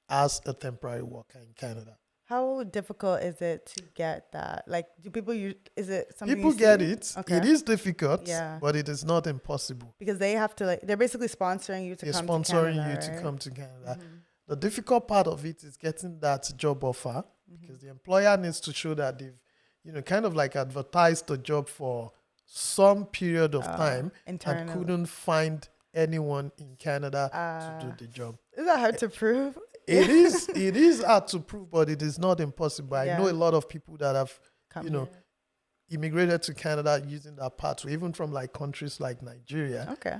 S1: as a temporary worker in Canada.
S2: How difficult is it to get that? Like, do people use, is it something
S1: People
S2: you
S1: get
S2: see?
S1: it.
S2: Okay.
S1: It is difficult,
S2: Yeah.
S1: but it is not impossible.
S2: Because they have to, like, they're basically sponsoring you to
S1: They're
S2: come
S1: sponsoring
S2: to Canada,
S1: you
S2: right?
S1: to come to Canada.
S2: Mhm.
S1: The difficult part of it is getting that job offer because the employer needs to show that they've, kind of like advertised the job for some period of time and
S2: Internal.
S1: couldn't find anyone in Canada to do the job.
S2: Is that hard to prove?
S1: It is hard to prove, but it is not impossible. I know
S2: Yeah.
S1: a lot of people that have,
S2: Come
S1: you know,
S2: here.
S1: immigrated to Canada using that pathway, even from like countries like Nigeria.
S2: Okay.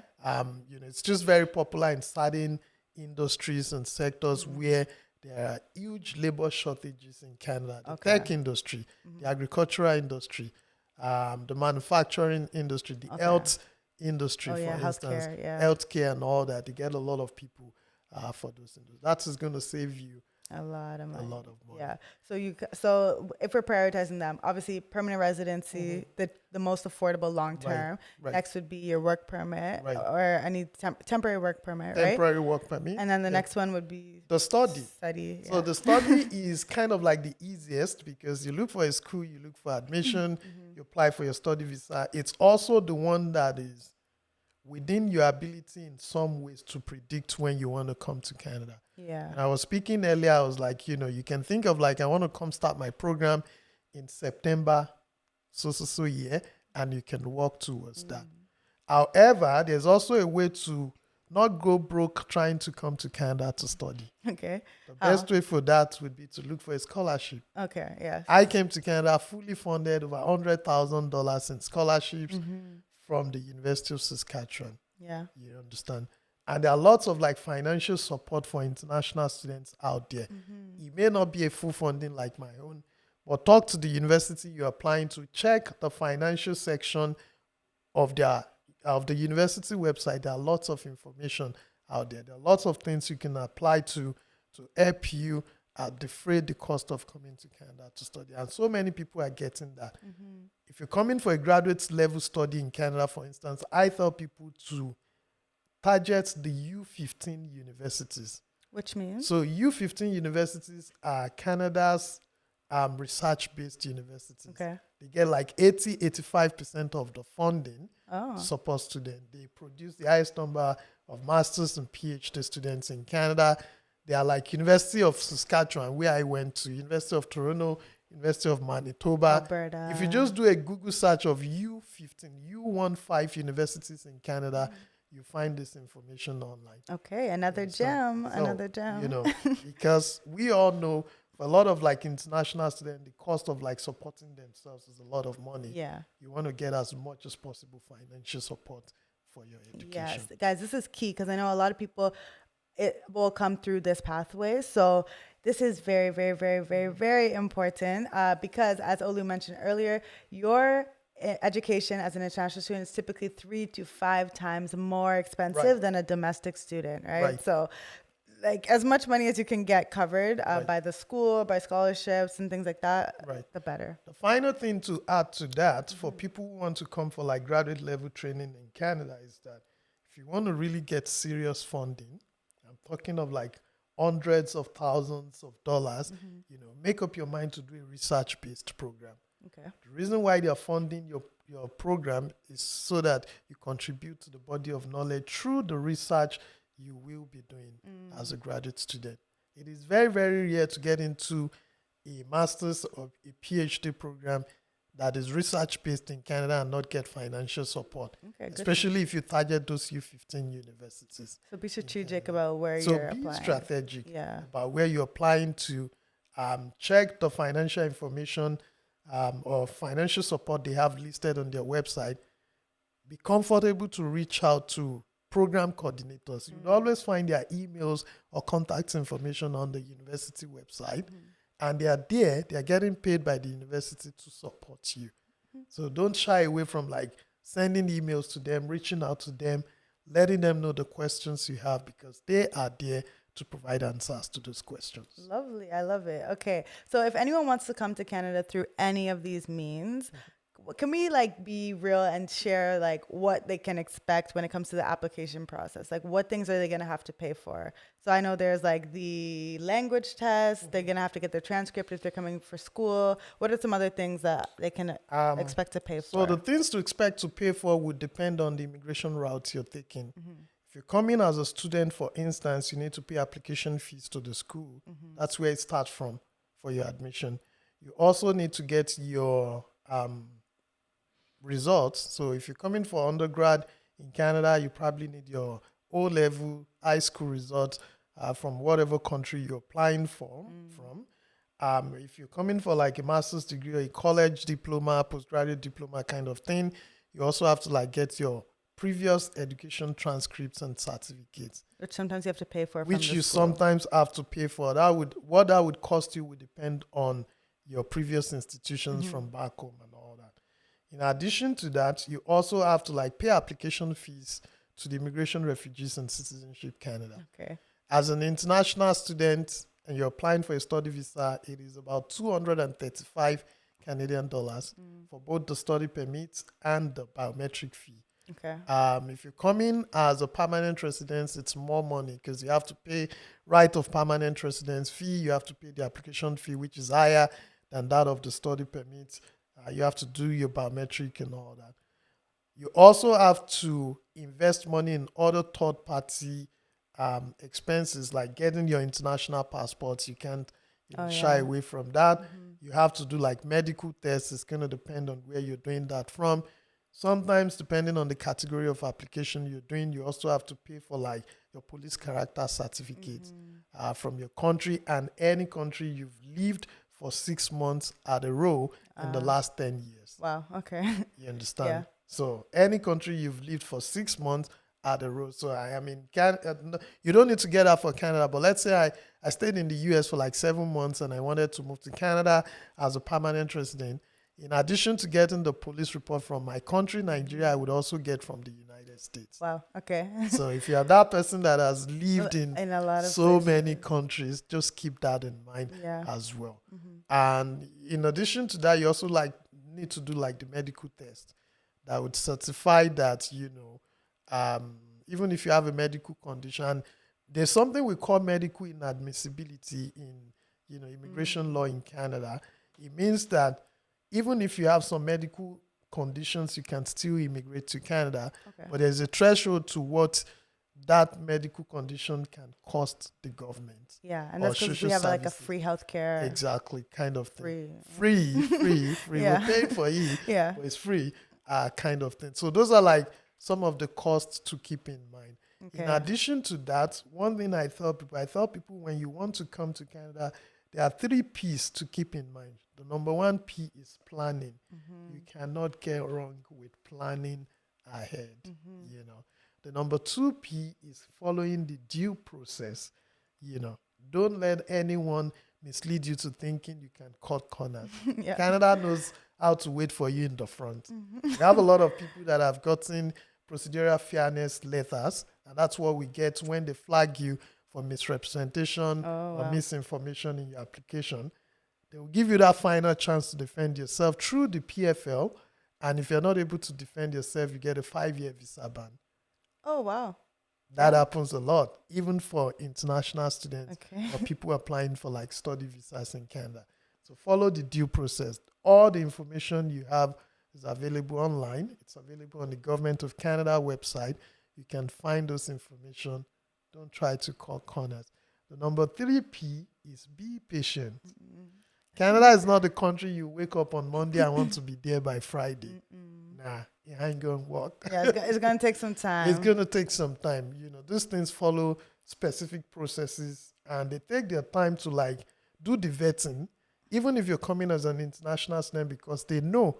S1: It's just very popular in certain industries and sectors where there are huge labor shortages in Canada. The tech industry, the agricultural industry, the manufacturing industry, the health industry,
S2: Oh,
S1: for
S2: yeah,
S1: instance,
S2: healthcare, yeah.
S1: healthcare and all that. They get a lot of people for those industries. That is going to save you
S2: A lot of money.
S1: money.
S2: Yeah. So if we're prioritizing them, obviously permanent residency, the most affordable long term.
S1: right.
S2: Next would be your work permit
S1: Right.
S2: or any temporary work permit, right?
S1: Temporary work permit.
S2: And then the next one would be
S1: The study.
S2: study.
S1: So the study is kind of like the easiest because you look for a school, you look for admission, you apply for your study visa. It's also the one that is within your ability in some ways to predict when you want to come to Canada.
S2: Yeah.
S1: And I was speaking earlier, I was like, you can think of like, I want to come start my program in September, so year, and you can work towards that. However, there's also a way to not go broke trying to come to Canada to study.
S2: Okay.
S1: The best way for that would be to look for a scholarship.
S2: Okay. Yeah.
S1: I came to Canada fully funded, over $100,000 in scholarships from the University of Saskatchewan.
S2: Yeah.
S1: You understand? And there are lots of like financial support for international students out there. It may not be a full funding like my own, but talk to the university you're applying to. Check the financial section of the university website. There are lots of information out there. There are lots of things you can apply to help you defray the cost of coming to Canada to study. And so many people are getting that. If you're coming for a graduate level study in Canada, for instance, I tell people to target the U15 universities.
S2: Which means?
S1: So U15 universities are Canada's research-based universities.
S2: Okay.
S1: They get like 85% of the funding
S2: Oh.
S1: to support students. They produce the highest number of masters and PhD students in Canada. They are like University of Saskatchewan, where I went to, University of Toronto, University of Manitoba.
S2: Alberta.
S1: If you just do a Google search of U15 universities in Canada, you find this information online.
S2: Okay, another gem, another gem.
S1: Because we all know for a lot of like international students, the cost of like supporting themselves is a lot of money.
S2: Yeah.
S1: You want to get as much as possible financial support for your education.
S2: Yes, guys, this is key because I know a lot of people it will come through this pathway. So this is very, very, very, very, very important because, as Olu mentioned earlier, your education as an international student is typically 3 to 5 times more expensive than a domestic student, right? So like as much money as you can get covered by the school, by scholarships and things like that, the better.
S1: The final thing to add to that for people who want to come for like graduate level training in Canada is that if you want to really get serious funding, I'm talking of like hundreds of thousands of dollars, make up your mind to do a research-based program.
S2: Okay.
S1: The reason why they are funding your program is so that you contribute to the body of knowledge through the research you will be doing as a graduate student. It is very, very rare to get into a master's or a PhD program that is research-based in Canada and not get financial support, especially if you target those U15 universities.
S2: So be strategic about where
S1: So
S2: you're
S1: be
S2: applying.
S1: strategic about where you're applying to. Check the financial information or financial support they have listed on their website. Be comfortable to reach out to program coordinators. You'll always find their emails or contact information on the university website. And they are there, they are getting paid by the university to support you. So don't shy away from like sending emails to them, reaching out to them, letting them know the questions you have because they are there to provide answers to those questions.
S2: Lovely. I love it. Okay. So if anyone wants to come to Canada through any of these means, can we like be real and share like what they can expect when it comes to the application process? Like what things are they going to have to pay for? So I know there's like the language test. They're going to have to get their transcript if they're coming for school. What are some other things that they can expect to pay
S1: So
S2: for?
S1: the things to expect to pay for would depend on the immigration route you're taking. If you're coming as a student, for instance, you need to pay application fees to the school. That's where it starts from for your admission. You also need to get your results. So if you're coming for undergrad in Canada, you probably need your O-level high school results from whatever country you're applying from. If you're coming for like a master's degree or a college diploma, postgraduate diploma kind of thing, you also have to like get your previous education transcripts and certificates,
S2: Which sometimes you have to pay for.
S1: which
S2: from the
S1: you
S2: school.
S1: sometimes have to pay for. What that would cost you would depend on your previous institutions from back home and all that. In addition to that, you also have to like pay application fees to the Immigration, Refugees and Citizenship Canada.
S2: Okay.
S1: As an international student and you're applying for a study visa, it is about 235 Canadian dollars for both the study permits and the biometric fee.
S2: Okay.
S1: If you're coming as a permanent resident, it's more money because you have to pay right of permanent residence fee. You have to pay the application fee, which is higher than that of the study permit. You have to do your biometric and all that. You also have to invest money in other third-party expenses like getting your international passports. You can't shy away from that. You have to do like medical tests. It's going to depend on where you're doing that from. Sometimes, depending on the category of application you're doing, you also have to pay for like your police character certificate from your country and any country you've lived for 6 months at a row in the last 10 years.
S2: Wow. Okay.
S1: You understand?
S2: Yeah.
S1: So any country you've lived for 6 months at a row. So I mean, you don't need to get that for Canada, but let's say I stayed in the US for like 7 months and I wanted to move to Canada as a permanent resident. In addition to getting the police report from my country, Nigeria, I would also get from the United States.
S2: Wow. Okay.
S1: So if you're that person that has lived in
S2: a lot of
S1: so
S2: places.
S1: many countries, just keep that in mind
S2: Yeah.
S1: as well. And in addition to that, you also like need to do like the medical test that would certify that, even if you have a medical condition, there's something we call medical inadmissibility in, immigration law in Canada. It means that even if you have some medical conditions, you can still immigrate to Canada.
S2: Okay.
S1: But there's a threshold to what that medical condition can cost the government.
S2: Yeah, and
S1: or
S2: that's because we
S1: social
S2: have like a
S1: services.
S2: free healthcare.
S1: Exactly, kind of thing.
S2: Free.
S1: Free.
S2: Yeah.
S1: We're paying for it,
S2: Yeah.
S1: but it's free, kind of thing. So those are like some of the costs to keep in mind.
S2: Okay.
S1: In addition to that, one thing I thought people, when you want to come to Canada, there are 3 P's to keep in mind. The number 1 P is planning. You cannot get wrong with planning ahead. The number 2 P is following the due process. Don't let anyone mislead you to thinking you can cut corners.
S2: Yeah.
S1: Canada knows how to wait for you in the front. We have a lot of people that have gotten procedural fairness letters, and that's what we get when they flag you for misrepresentation or misinformation in your application. They will give you that final chance to defend yourself through the PFL, and if you're not able to defend yourself, you get a 5-year visa ban.
S2: Oh, wow.
S1: That happens a lot, even for international students
S2: Okay.
S1: or people applying for like study visas in Canada. So follow the due process. All the information you have is available online. It's available on the Government of Canada website. You can find those information. Don't try to cut corners. The number 3 P is be patient. Canada is not the country you wake up on Monday and want to be there by Friday. Nah, it ain't going to work.
S2: Yeah, it's going to take some time.
S1: It's going to take some time. These things follow specific processes and they take their time to like do the vetting, even if you're coming as an international student, because they know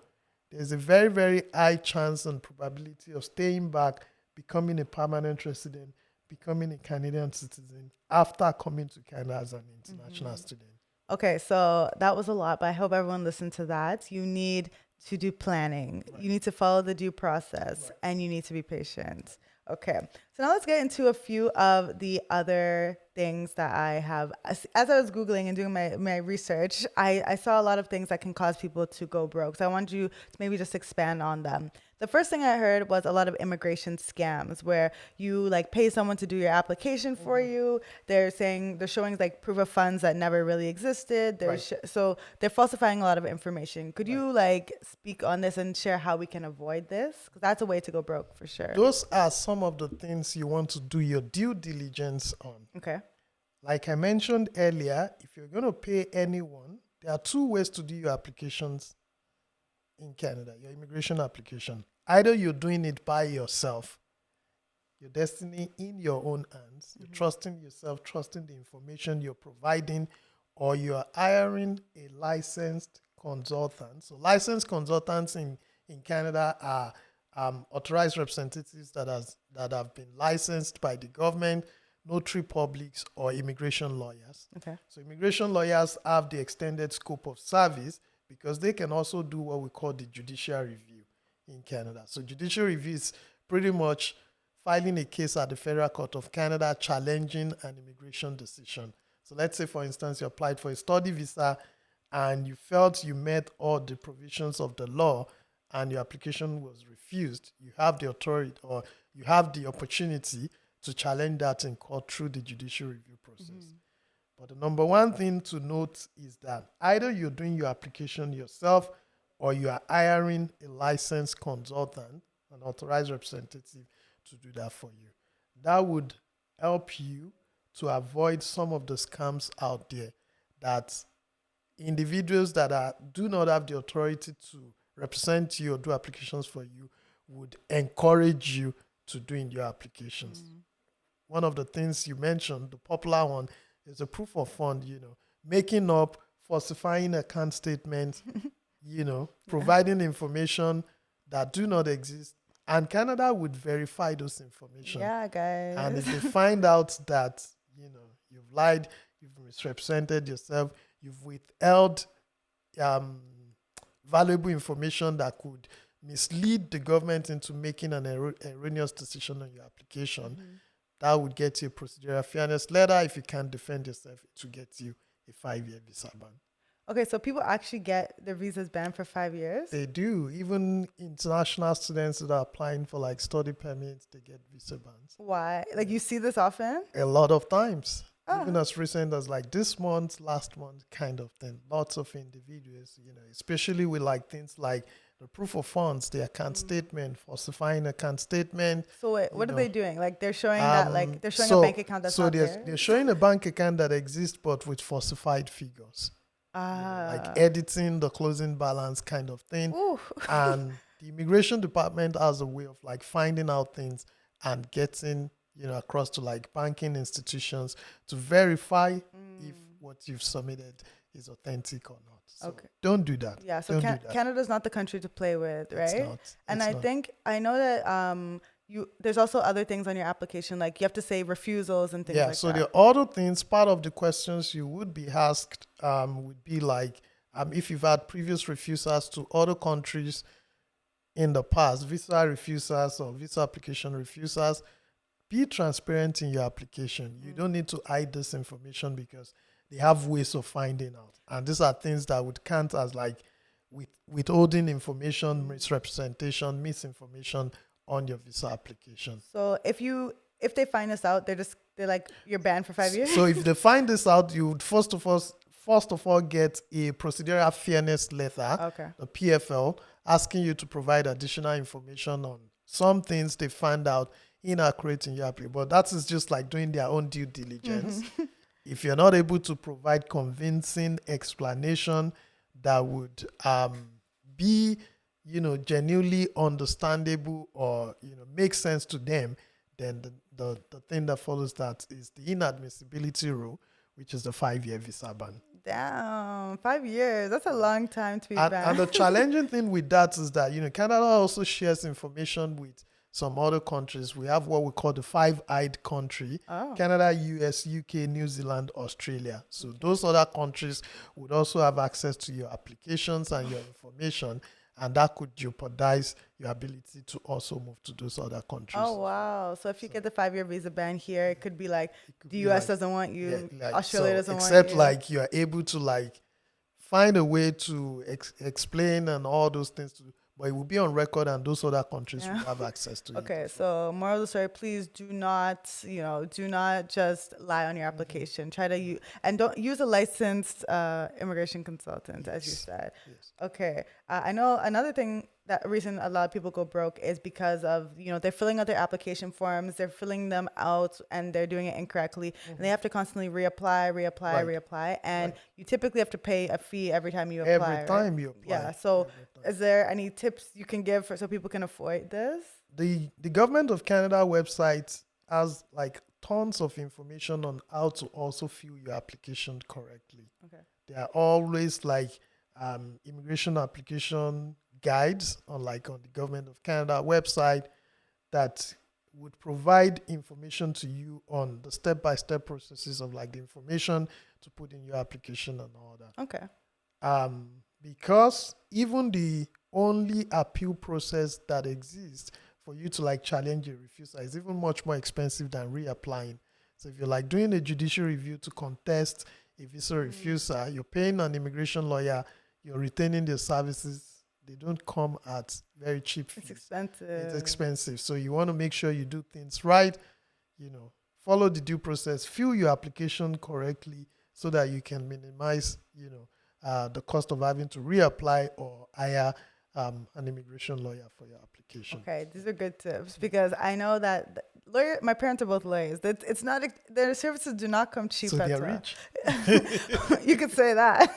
S1: there's a very, very high chance and probability of staying back, becoming a permanent resident, becoming a Canadian citizen after coming to Canada as an international student.
S2: Okay, so that was a lot, but I hope everyone listened to that. You need to do planning. Right. You need to follow the due process, and you need to be patient. Okay, So now let's get into a few of the other things that I have. As I was Googling and doing my research, I saw a lot of things that can cause people to go broke. So I want you to maybe just expand on them. The first thing I heard was a lot of immigration scams where you like pay someone to do your application for you. They're showing like proof of funds that never really existed. So they're falsifying a lot of information. Could you like speak on this and share how we can avoid this? Because that's a way to go broke for sure.
S1: Those are some of the things you want to do your due diligence on.
S2: Okay.
S1: Like I mentioned earlier, if you're going to pay anyone, there are two ways to do your applications in Canada, your immigration application. Either you're doing it by yourself, your destiny in your own hands, you're trusting yourself, trusting the information you're providing, or you're hiring a licensed consultant. So licensed consultants in Canada are authorized representatives that have been licensed by the government, notary publics, or immigration lawyers.
S2: Okay.
S1: So immigration lawyers have the extended scope of service because they can also do what we call the judicial review in Canada. So judicial review is pretty much filing a case at the Federal Court of Canada challenging an immigration decision. So let's say, for instance, you applied for a study visa and you felt you met all the provisions of the law and your application was refused. You have the authority or you have the opportunity to challenge that in court through the judicial review process. But the number one thing to note is that either you're doing your application yourself or you are hiring a licensed consultant, an authorized representative to do that for you. That would help you to avoid some of the scams out there that individuals that do not have the authority to represent you or do applications for you would encourage you to do in your applications. One of the things you mentioned, the popular one, is a proof of fund, making up, falsifying account statements, providing information that do not exist. And Canada would verify those information.
S2: Yeah, guys.
S1: And if they find out that, you've lied, you've misrepresented yourself, you've withheld valuable information that could mislead the government into making an erroneous decision on your application, that would get you a procedural fairness letter. If you can't defend yourself, to get you a 5-year visa ban.
S2: Okay, so people actually get their visas banned for 5 years?
S1: They do. Even international students that are applying for like study permits, they get visa bans.
S2: Why? Like you see this often?
S1: A lot of times. Even as recent as like this month, last month kind of thing. Lots of individuals, especially with like things like the proof of funds, the account statement, falsifying account statement.
S2: So wait, what are they doing? Like they're showing that like they're showing a bank account that's not there?
S1: They're showing a bank account that exists but with falsified figures. Like editing the closing balance kind of thing. And the immigration department has a way of like finding out things and getting across to like banking institutions to verify if what you've submitted is authentic or not. So don't do that.
S2: Yeah, so Canada's not the country to play with, right?
S1: It's not.
S2: And I know that there's also other things on your application, like you have to say refusals and things like that.
S1: Yeah, so the other things, part of the questions you would be asked would be like, if you've had previous refusals to other countries in the past, visa refusals or visa application refusals, be transparent in your application. You don't need to hide this information because they have ways of finding out. And these are things that would count as like withholding information, misrepresentation, misinformation on your visa application.
S2: So if they find this out, they're like, you're banned for 5 years?
S1: So if they find this out, you would first of all get a procedural fairness letter, the PFL, asking you to provide additional information on some things they find out inaccurate in your application. But that is just like doing their own due diligence. If you're not able to provide convincing explanation that would be, genuinely understandable or, make sense to them, then the thing that follows that is the inadmissibility rule, which is the 5-year visa ban.
S2: Damn, 5 years. That's a long time to be banned.
S1: And the challenging thing with that is that, Canada also shares information with some other countries. We have what we call the Five-Eyed Country, Canada, US, UK, New Zealand, Australia. So those other countries would also have access to your applications and your information. and that could jeopardize your ability to also move to those other countries.
S2: Oh, wow. So if you get the 5-year visa ban here, it could be like
S1: It could
S2: the
S1: be
S2: US
S1: like,
S2: doesn't want
S1: yeah,
S2: you,
S1: like
S2: Australia
S1: so,
S2: doesn't want
S1: except
S2: you.
S1: like you are able to like find a way to explain and all those things to, but it will be on record, and those other countries will have access to it.
S2: Okay, so moral of the story, please do not, do not just lie on your application. Try to and don't use a licensed immigration consultant, as you said.
S1: Yes.
S2: Okay, I know another thing that reason a lot of people go broke is because of, they're filling out their application forms, they're filling them out and they're doing it incorrectly. And they have to constantly reapply. And you typically have to pay a fee every time you apply.
S1: Every time you apply.
S2: Yeah. So is there any tips you can give so people can avoid this?
S1: The Government of Canada website has like tons of information on how to also fill your application correctly.
S2: Okay.
S1: There are always like immigration application guides on the Government of Canada website that would provide information to you on the step-by-step processes of like the information to put in your application and all that.
S2: Okay.
S1: Because even the only appeal process that exists for you to like challenge a refusal is even much more expensive than reapplying. So if you're like doing a judicial review to contest a visa refusal, you're paying an immigration lawyer, you're retaining their services. They don't come at very cheap fees.
S2: It's expensive.
S1: It's expensive. So you want to make sure you do things right, follow the due process, fill your application correctly so that you can minimize, the cost of having to reapply or hire an immigration lawyer for your application.
S2: Okay, these are good tips because I know that my parents are both lawyers. It's not their services do not come cheap.
S1: So they're rich.
S2: You could say that.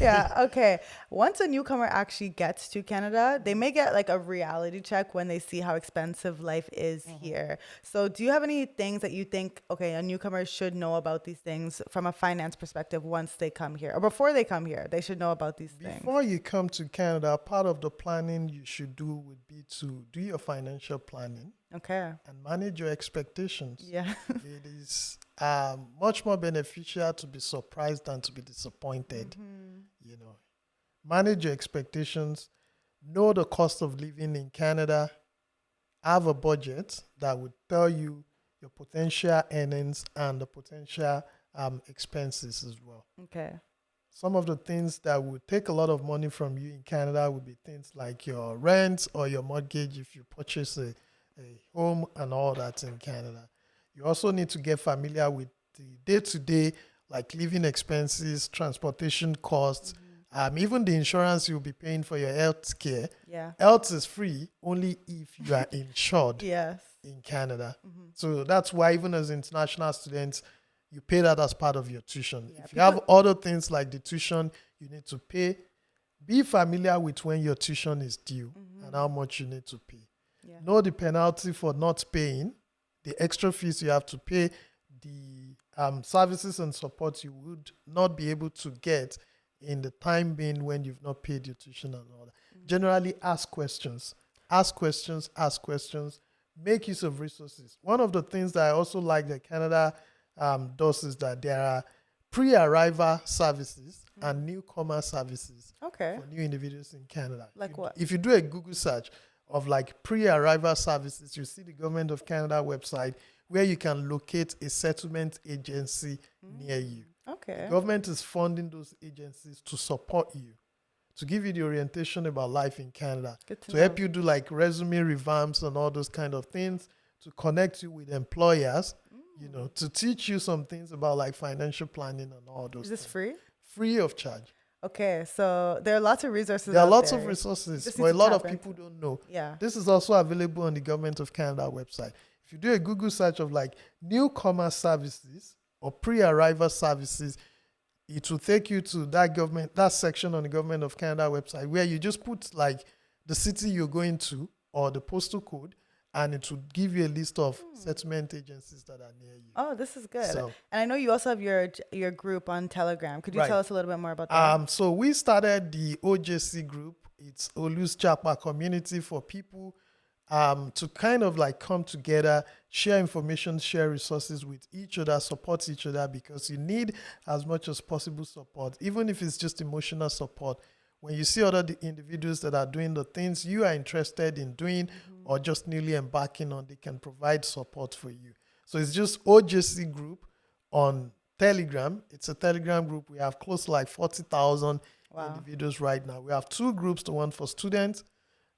S2: Yeah. Okay. Once a newcomer actually gets to Canada, they may get like a reality check when they see how expensive life is here. So do you have any things that you think, okay, a newcomer should know about these things from a finance perspective once they come here or before they come here? They should know about these things.
S1: Before you come to Canada, part of the planning you should do would be to do your financial planning.
S2: Okay.
S1: And manage your expectations.
S2: Yeah.
S1: It is much more beneficial to be surprised than to be disappointed. Manage your expectations. Know the cost of living in Canada. Have a budget that would tell you your potential earnings and the potential expenses as well.
S2: Okay.
S1: Some of the things that would take a lot of money from you in Canada would be things like your rent or your mortgage if you purchase a home and all that in Canada. You also need to get familiar with the day-to-day, like living expenses, transportation costs, even the insurance you'll be paying for your health care.
S2: Yeah.
S1: Health is free only if you are insured
S2: Yes.
S1: in Canada. So that's why even as international students, you pay that as part of your tuition.
S2: Yeah,
S1: if you have other things like the tuition you need to pay, be familiar with when your tuition is due and how much you need to pay.
S2: Yeah.
S1: Know the penalty for not paying, the extra fees you have to pay, the services and support you would not be able to get in the time being when you've not paid your tuition and all that. Generally, ask questions. Make use of resources. One of the things that I also like that Canada does is that there are pre-arrival services and newcomer services for new individuals in Canada.
S2: Like what?
S1: If you do a Google search of like pre-arrival services, you see the Government of Canada website where you can locate a settlement agency near you.
S2: Okay.
S1: The government is funding those agencies to support you, to give you the orientation about life in Canada, to help you do like resume revamps and all those kind of things, to connect you with employers, to teach you some things about like financial planning and all those.
S2: Is this
S1: things.
S2: free?
S1: Free of charge.
S2: Okay, so there are lots of resources.
S1: There are lots of resources, but a lot of people don't know.
S2: Yeah.
S1: This is also available on the Government of Canada website. If you do a Google search of like newcomer services or pre-arrival services, it will take you to that section on the Government of Canada website where you just put like the city you're going to or the postal code, and it will give you a list of settlement agencies that are near you.
S2: Oh, this is good.
S1: So,
S2: and I know you also have your group on Telegram. Could you tell us a little bit more about that?
S1: So we started the OJC group. It's Olu's Chapa community for people to kind of like come together, share information, share resources with each other, support each other, because you need as much as possible support, even if it's just emotional support. when you see other individuals that are doing the things you are interested in doing or just newly embarking on, they can provide support for you. So it's just OJC group on Telegram. It's a Telegram group. We have close to like 40,000 individuals right now. We have two groups, the one for students,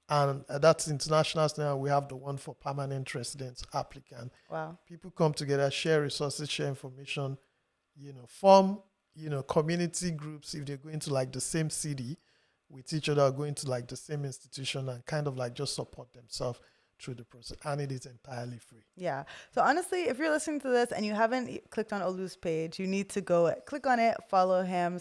S1: and that's international students. We have the one for permanent residents applicant.
S2: Wow.
S1: People come together, share resources, share information, form, community groups if they're going to like the same city with each other, going to like the same institution, and kind of like just support themselves through the process. And it is entirely free.
S2: Yeah. So honestly, if you're listening to this and you haven't clicked on Olu's page, you need to go click on it, follow him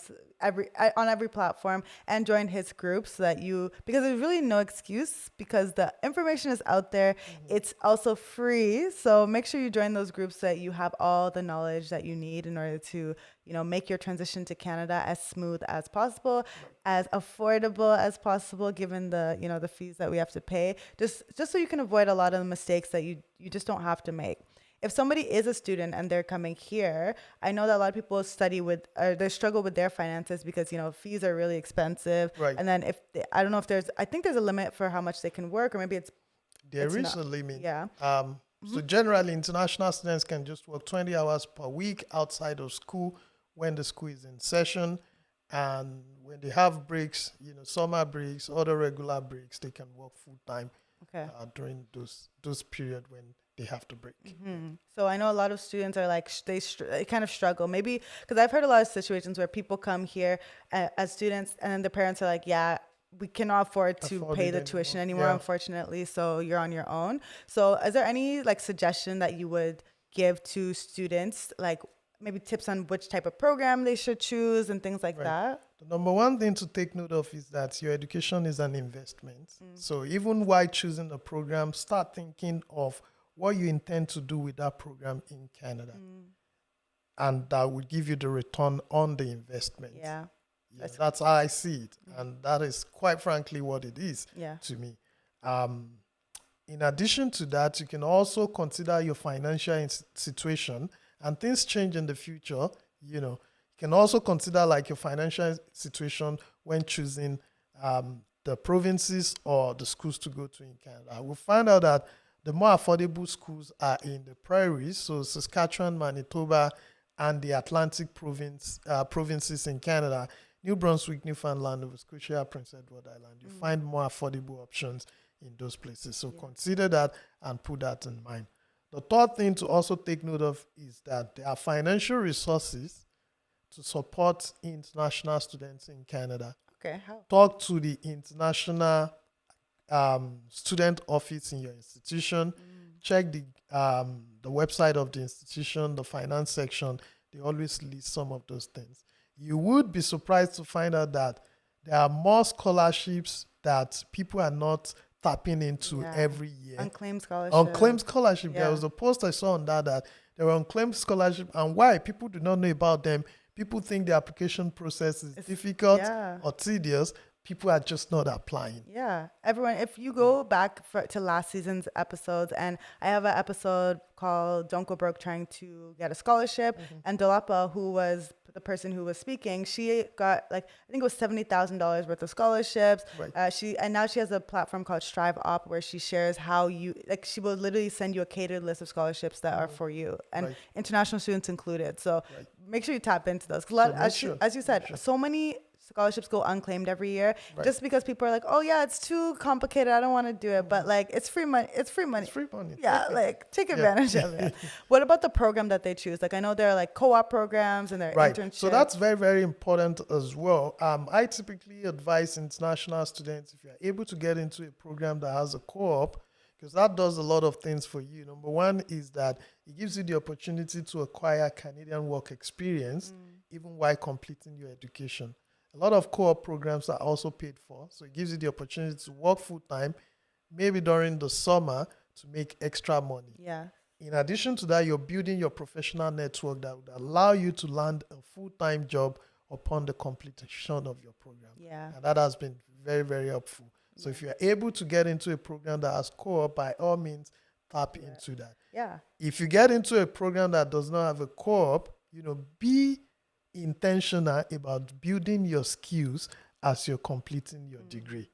S2: on every platform, and join his group so that because there's really no excuse, because the information is out there. It's also free. So make sure you join those groups so that you have all the knowledge that you need in order to, make your transition to Canada as smooth as possible, as affordable as possible, given the, the fees that we have to pay, just so you can avoid a lot of the mistakes that you just don't have to make. If somebody is a student and they're coming here, I know that a lot of people they struggle with their finances because, fees are really expensive.
S1: Right.
S2: And then I think there's a limit for how much they can work, or maybe
S1: there is a limit.
S2: Yeah.
S1: So generally, international students can just work 20 hours per week outside of school when the school is in session. And when they have breaks, summer breaks, other regular breaks, they can work full time during those period when they have to break.
S2: So I know a lot of students are like, they kind of struggle. Maybe because I've heard a lot of situations where people come here as students and then the parents are like, yeah, we cannot afford to pay the tuition anymore, unfortunately. So you're on your own. So is there any like suggestion that you would give to students, like maybe tips on which type of program they should choose and things like that?
S1: The number one thing to take note of is that your education is an investment. So even while choosing a program, start thinking of what you intend to do with that program in Canada. And that will give you the return on the investment.
S2: Yeah.
S1: That's how I see it. And that is quite frankly what it is to me. In addition to that, you can also consider your financial situation, and things change in the future. You can also consider like your financial situation when choosing the provinces or the schools to go to in Canada. We'll find out that the more affordable schools are in the prairies, so Saskatchewan, Manitoba, and the Atlantic provinces in Canada, New Brunswick, Newfoundland, Nova Scotia, Prince Edward Island. You find more affordable options in those places. So consider that and put that in mind. The third thing to also take note of is that there are financial resources to support international students in Canada.
S2: Okay, how?
S1: Talk to the international student office in your institution. Check the website of the institution, the finance section. They always list some of those things. You would be surprised to find out that there are more scholarships that people are not tapping into every year.
S2: Unclaimed scholarship.
S1: Unclaimed scholarship. There was a post I saw on that there were unclaimed scholarship, and why people do not know about them. People think the application process is difficult or tedious. People are just not applying.
S2: Yeah. Everyone, if you go back to last season's episodes, and I have an episode called Don't Go Broke Trying to Get a Scholarship, and Dolapa, who was the person who was speaking, she got I think it was $70,000 worth of scholarships. And now she has a platform called Strive Up where she shares how she will literally send you a catered list of scholarships that are for you, and international students included. So make sure you tap into those. As you said, so many scholarships go unclaimed every year just because people are like, oh yeah, it's too complicated, I don't want to do it. But it's free money. It's free money. Yeah, take advantage of it. What about the program that they choose? I know there are co-op programs and there are internships.
S1: So that's very, very important as well. I typically advise international students, if you're able to get into a program that has a co-op, because that does a lot of things for you. Number one is that it gives you the opportunity to acquire Canadian work experience even while completing your education. A lot of co-op programs are also paid for, so it gives you the opportunity to work full-time, maybe during the summer, to make extra money.
S2: Yeah.
S1: In addition to that, you're building your professional network that would allow you to land a full-time job upon the completion of your program.
S2: Yeah.
S1: And that has been very, very helpful. So if you're able to get into a program that has co-op, by all means, tap into that.
S2: Yeah.
S1: If you get into a program that does not have a co-op, be intentional about building your skills as you're completing your degree.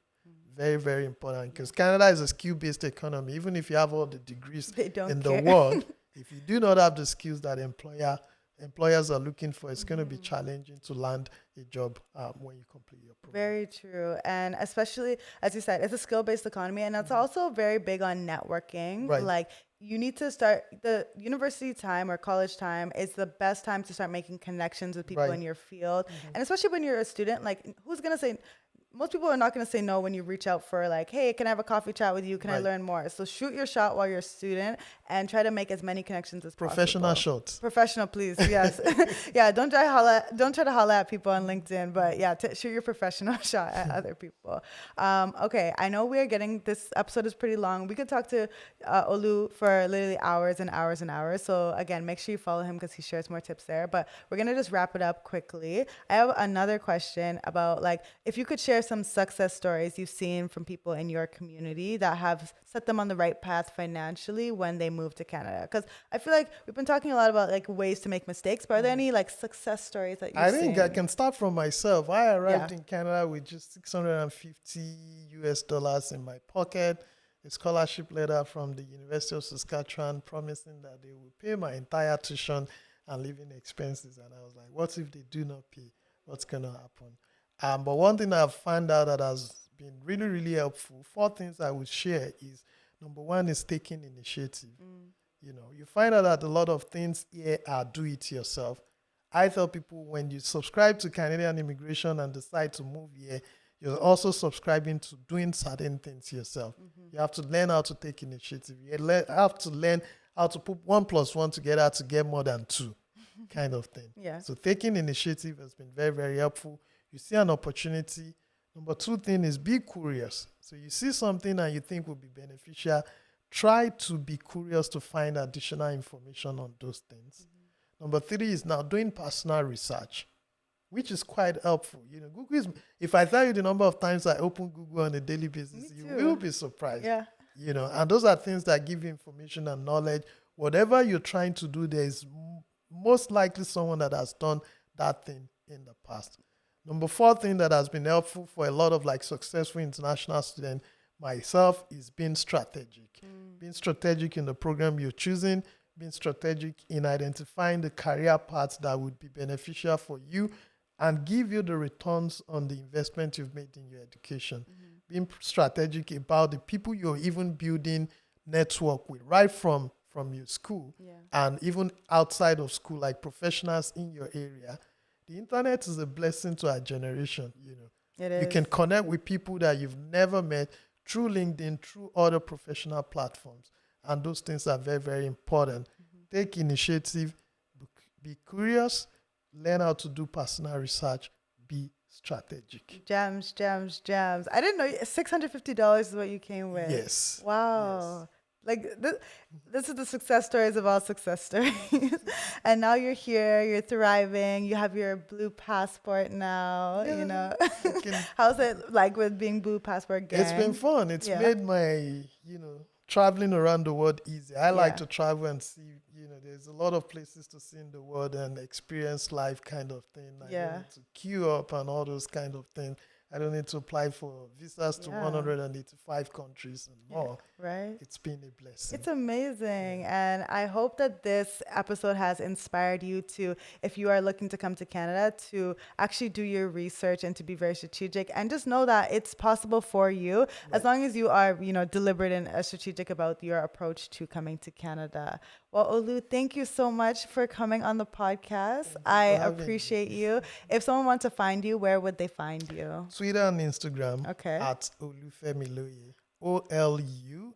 S1: Very, very important, because Canada is a skill-based economy. Even if you have all the degrees
S2: They don't
S1: in
S2: care.
S1: the world, if you do not have the skills that employers are looking for, it's going to be challenging to land a job when you complete your program.
S2: Very true. And especially, as you said, it's a skill-based economy, and it's also very big on networking.
S1: Right.
S2: Like, you need to start the university time or college time is the best time to start making connections with people
S1: Right.
S2: in your field. And especially when you're a student, like, who's going to say, most people are not going to say no when you reach out for like, hey, can I have a coffee chat with you? Can I
S1: Right.
S2: learn more? So shoot your shot while you're a student and try to make as many connections as
S1: Professional
S2: possible.
S1: shots.
S2: Professional, please. Yes. Yeah. Don't try to holla at people on LinkedIn, but yeah, shoot your professional shot at other people. Okay. I know this episode is pretty long. We could talk to Olu for literally hours and hours and hours. So again, make sure you follow him because he shares more tips there, but we're going to just wrap it up quickly. I have another question about, like, if you could share some success stories you've seen from people in your community that have set them on the right path financially when they move to Canada. Because I feel like we've been talking a lot about like ways to make mistakes, but are there any like success stories that you've
S1: I
S2: seen?
S1: think I can start from myself. I arrived
S2: Yeah.
S1: in Canada with just $650 US in my pocket, a scholarship letter from the University of Saskatchewan promising that they will pay my entire tuition and living expenses. And I was like, what if they do not pay? What's going to happen? But one thing I've found out that has been really, really helpful, 4 things I would share is, number one is taking initiative. You know, you find out that a lot of things here are do it yourself. I tell people, when you subscribe to Canadian immigration and decide to move here, you're also subscribing to doing certain things yourself. You have to learn how to take initiative. You have to learn how to put 1 + 1 together to get more than 2, kind of thing.
S2: Yeah.
S1: So taking initiative has been very, very helpful. You see an opportunity. Number 2 thing is be curious. So you see something and you think will be beneficial, try to be curious to find additional information on those things. Number 3 is now doing personal research, which is quite helpful. You know, Google is, if I tell you the number of times I open Google on a daily basis, you will be surprised.
S2: Yeah.
S1: You know, and those are things that give you information and knowledge. Whatever you're trying to do, there is most likely someone that has done that thing in the past. Number 4 thing that has been helpful for a lot of like successful international students, myself, is being strategic. Being strategic in the program you're choosing, being strategic in identifying the career paths that would be beneficial for you and give you the returns on the investment you've made in your education. Being strategic about the people you're even building network with, right from your school and even outside of school, like professionals in your area. The internet is a blessing to our generation. You know,
S2: It is.
S1: you can connect with people that you've never met through LinkedIn, through other professional platforms, and those things are very, very important. Take initiative, be curious, learn how to do personal research, be strategic.
S2: Gems. I didn't know $650 is what you came with.
S1: Yes.
S2: Wow. Like this is the success stories of all success stories. And now you're here, you're thriving, you have your blue passport now, you know. How's it like with being blue passport gang?
S1: It's been fun. It's made my, traveling around the world easy. I like to travel and see, there's a lot of places to see in the world and experience life kind of thing. I don't need to queue up and all those kind of things. I don't need to apply for visas to 185 countries and more.
S2: Right.
S1: It's been a blessing.
S2: It's amazing. And I hope that this episode has inspired you to, if you are looking to come to Canada, to actually do your research and to be very strategic and just know that it's possible for you as long as you are, deliberate and strategic about your approach to coming to Canada. Well, Olu, thank you so much for coming on the podcast. I appreciate you. If someone wants to find you, where would they find you?
S1: Twitter and Instagram at Olufemiloye. OLUFEMILOYE.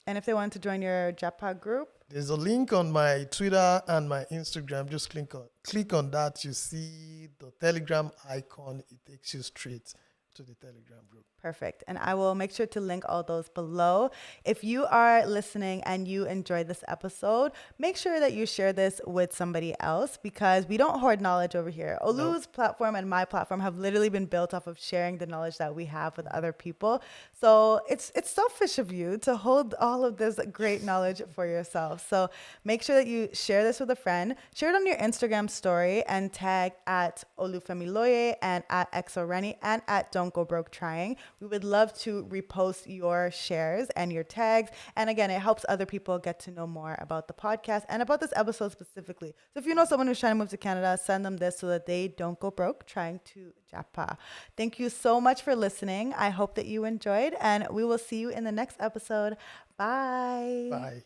S2: And if they want to join your Jetpack group?
S1: There's a link on my Twitter and my Instagram. Just click on that. You see the Telegram icon. It takes you straight to the Telegram group.
S2: Perfect. And I will make sure to link all those below. If you are listening and you enjoyed this episode, make sure that you share this with somebody else because we don't hoard knowledge over here. Olu's platform and my platform have literally been built off of sharing the knowledge that we have with other people. So it's selfish of you to hold all of this great knowledge for yourself. So make sure that you share this with a friend. Share it on your Instagram story and tag at Olufemiloye and at Exoreni and at Don't Go Broke Trying. We would love to repost your shares and your tags. And again, it helps other people get to know more about the podcast and about this episode specifically. So if you know someone who's trying to move to Canada, send them this so that they don't go broke trying to japa. Thank you so much for listening. I hope that you enjoyed, and we will see you in the next episode. Bye.
S1: Bye.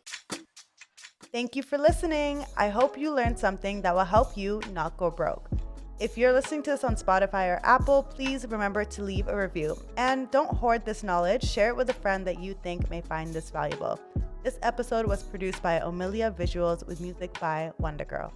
S2: Thank you for listening. I hope you learned something that will help you not go broke. If you're listening to this on Spotify or Apple, please remember to leave a review. And don't hoard this knowledge. Share it with a friend that you think may find this valuable. This episode was produced by Omilia Visuals with music by Wonder Girl.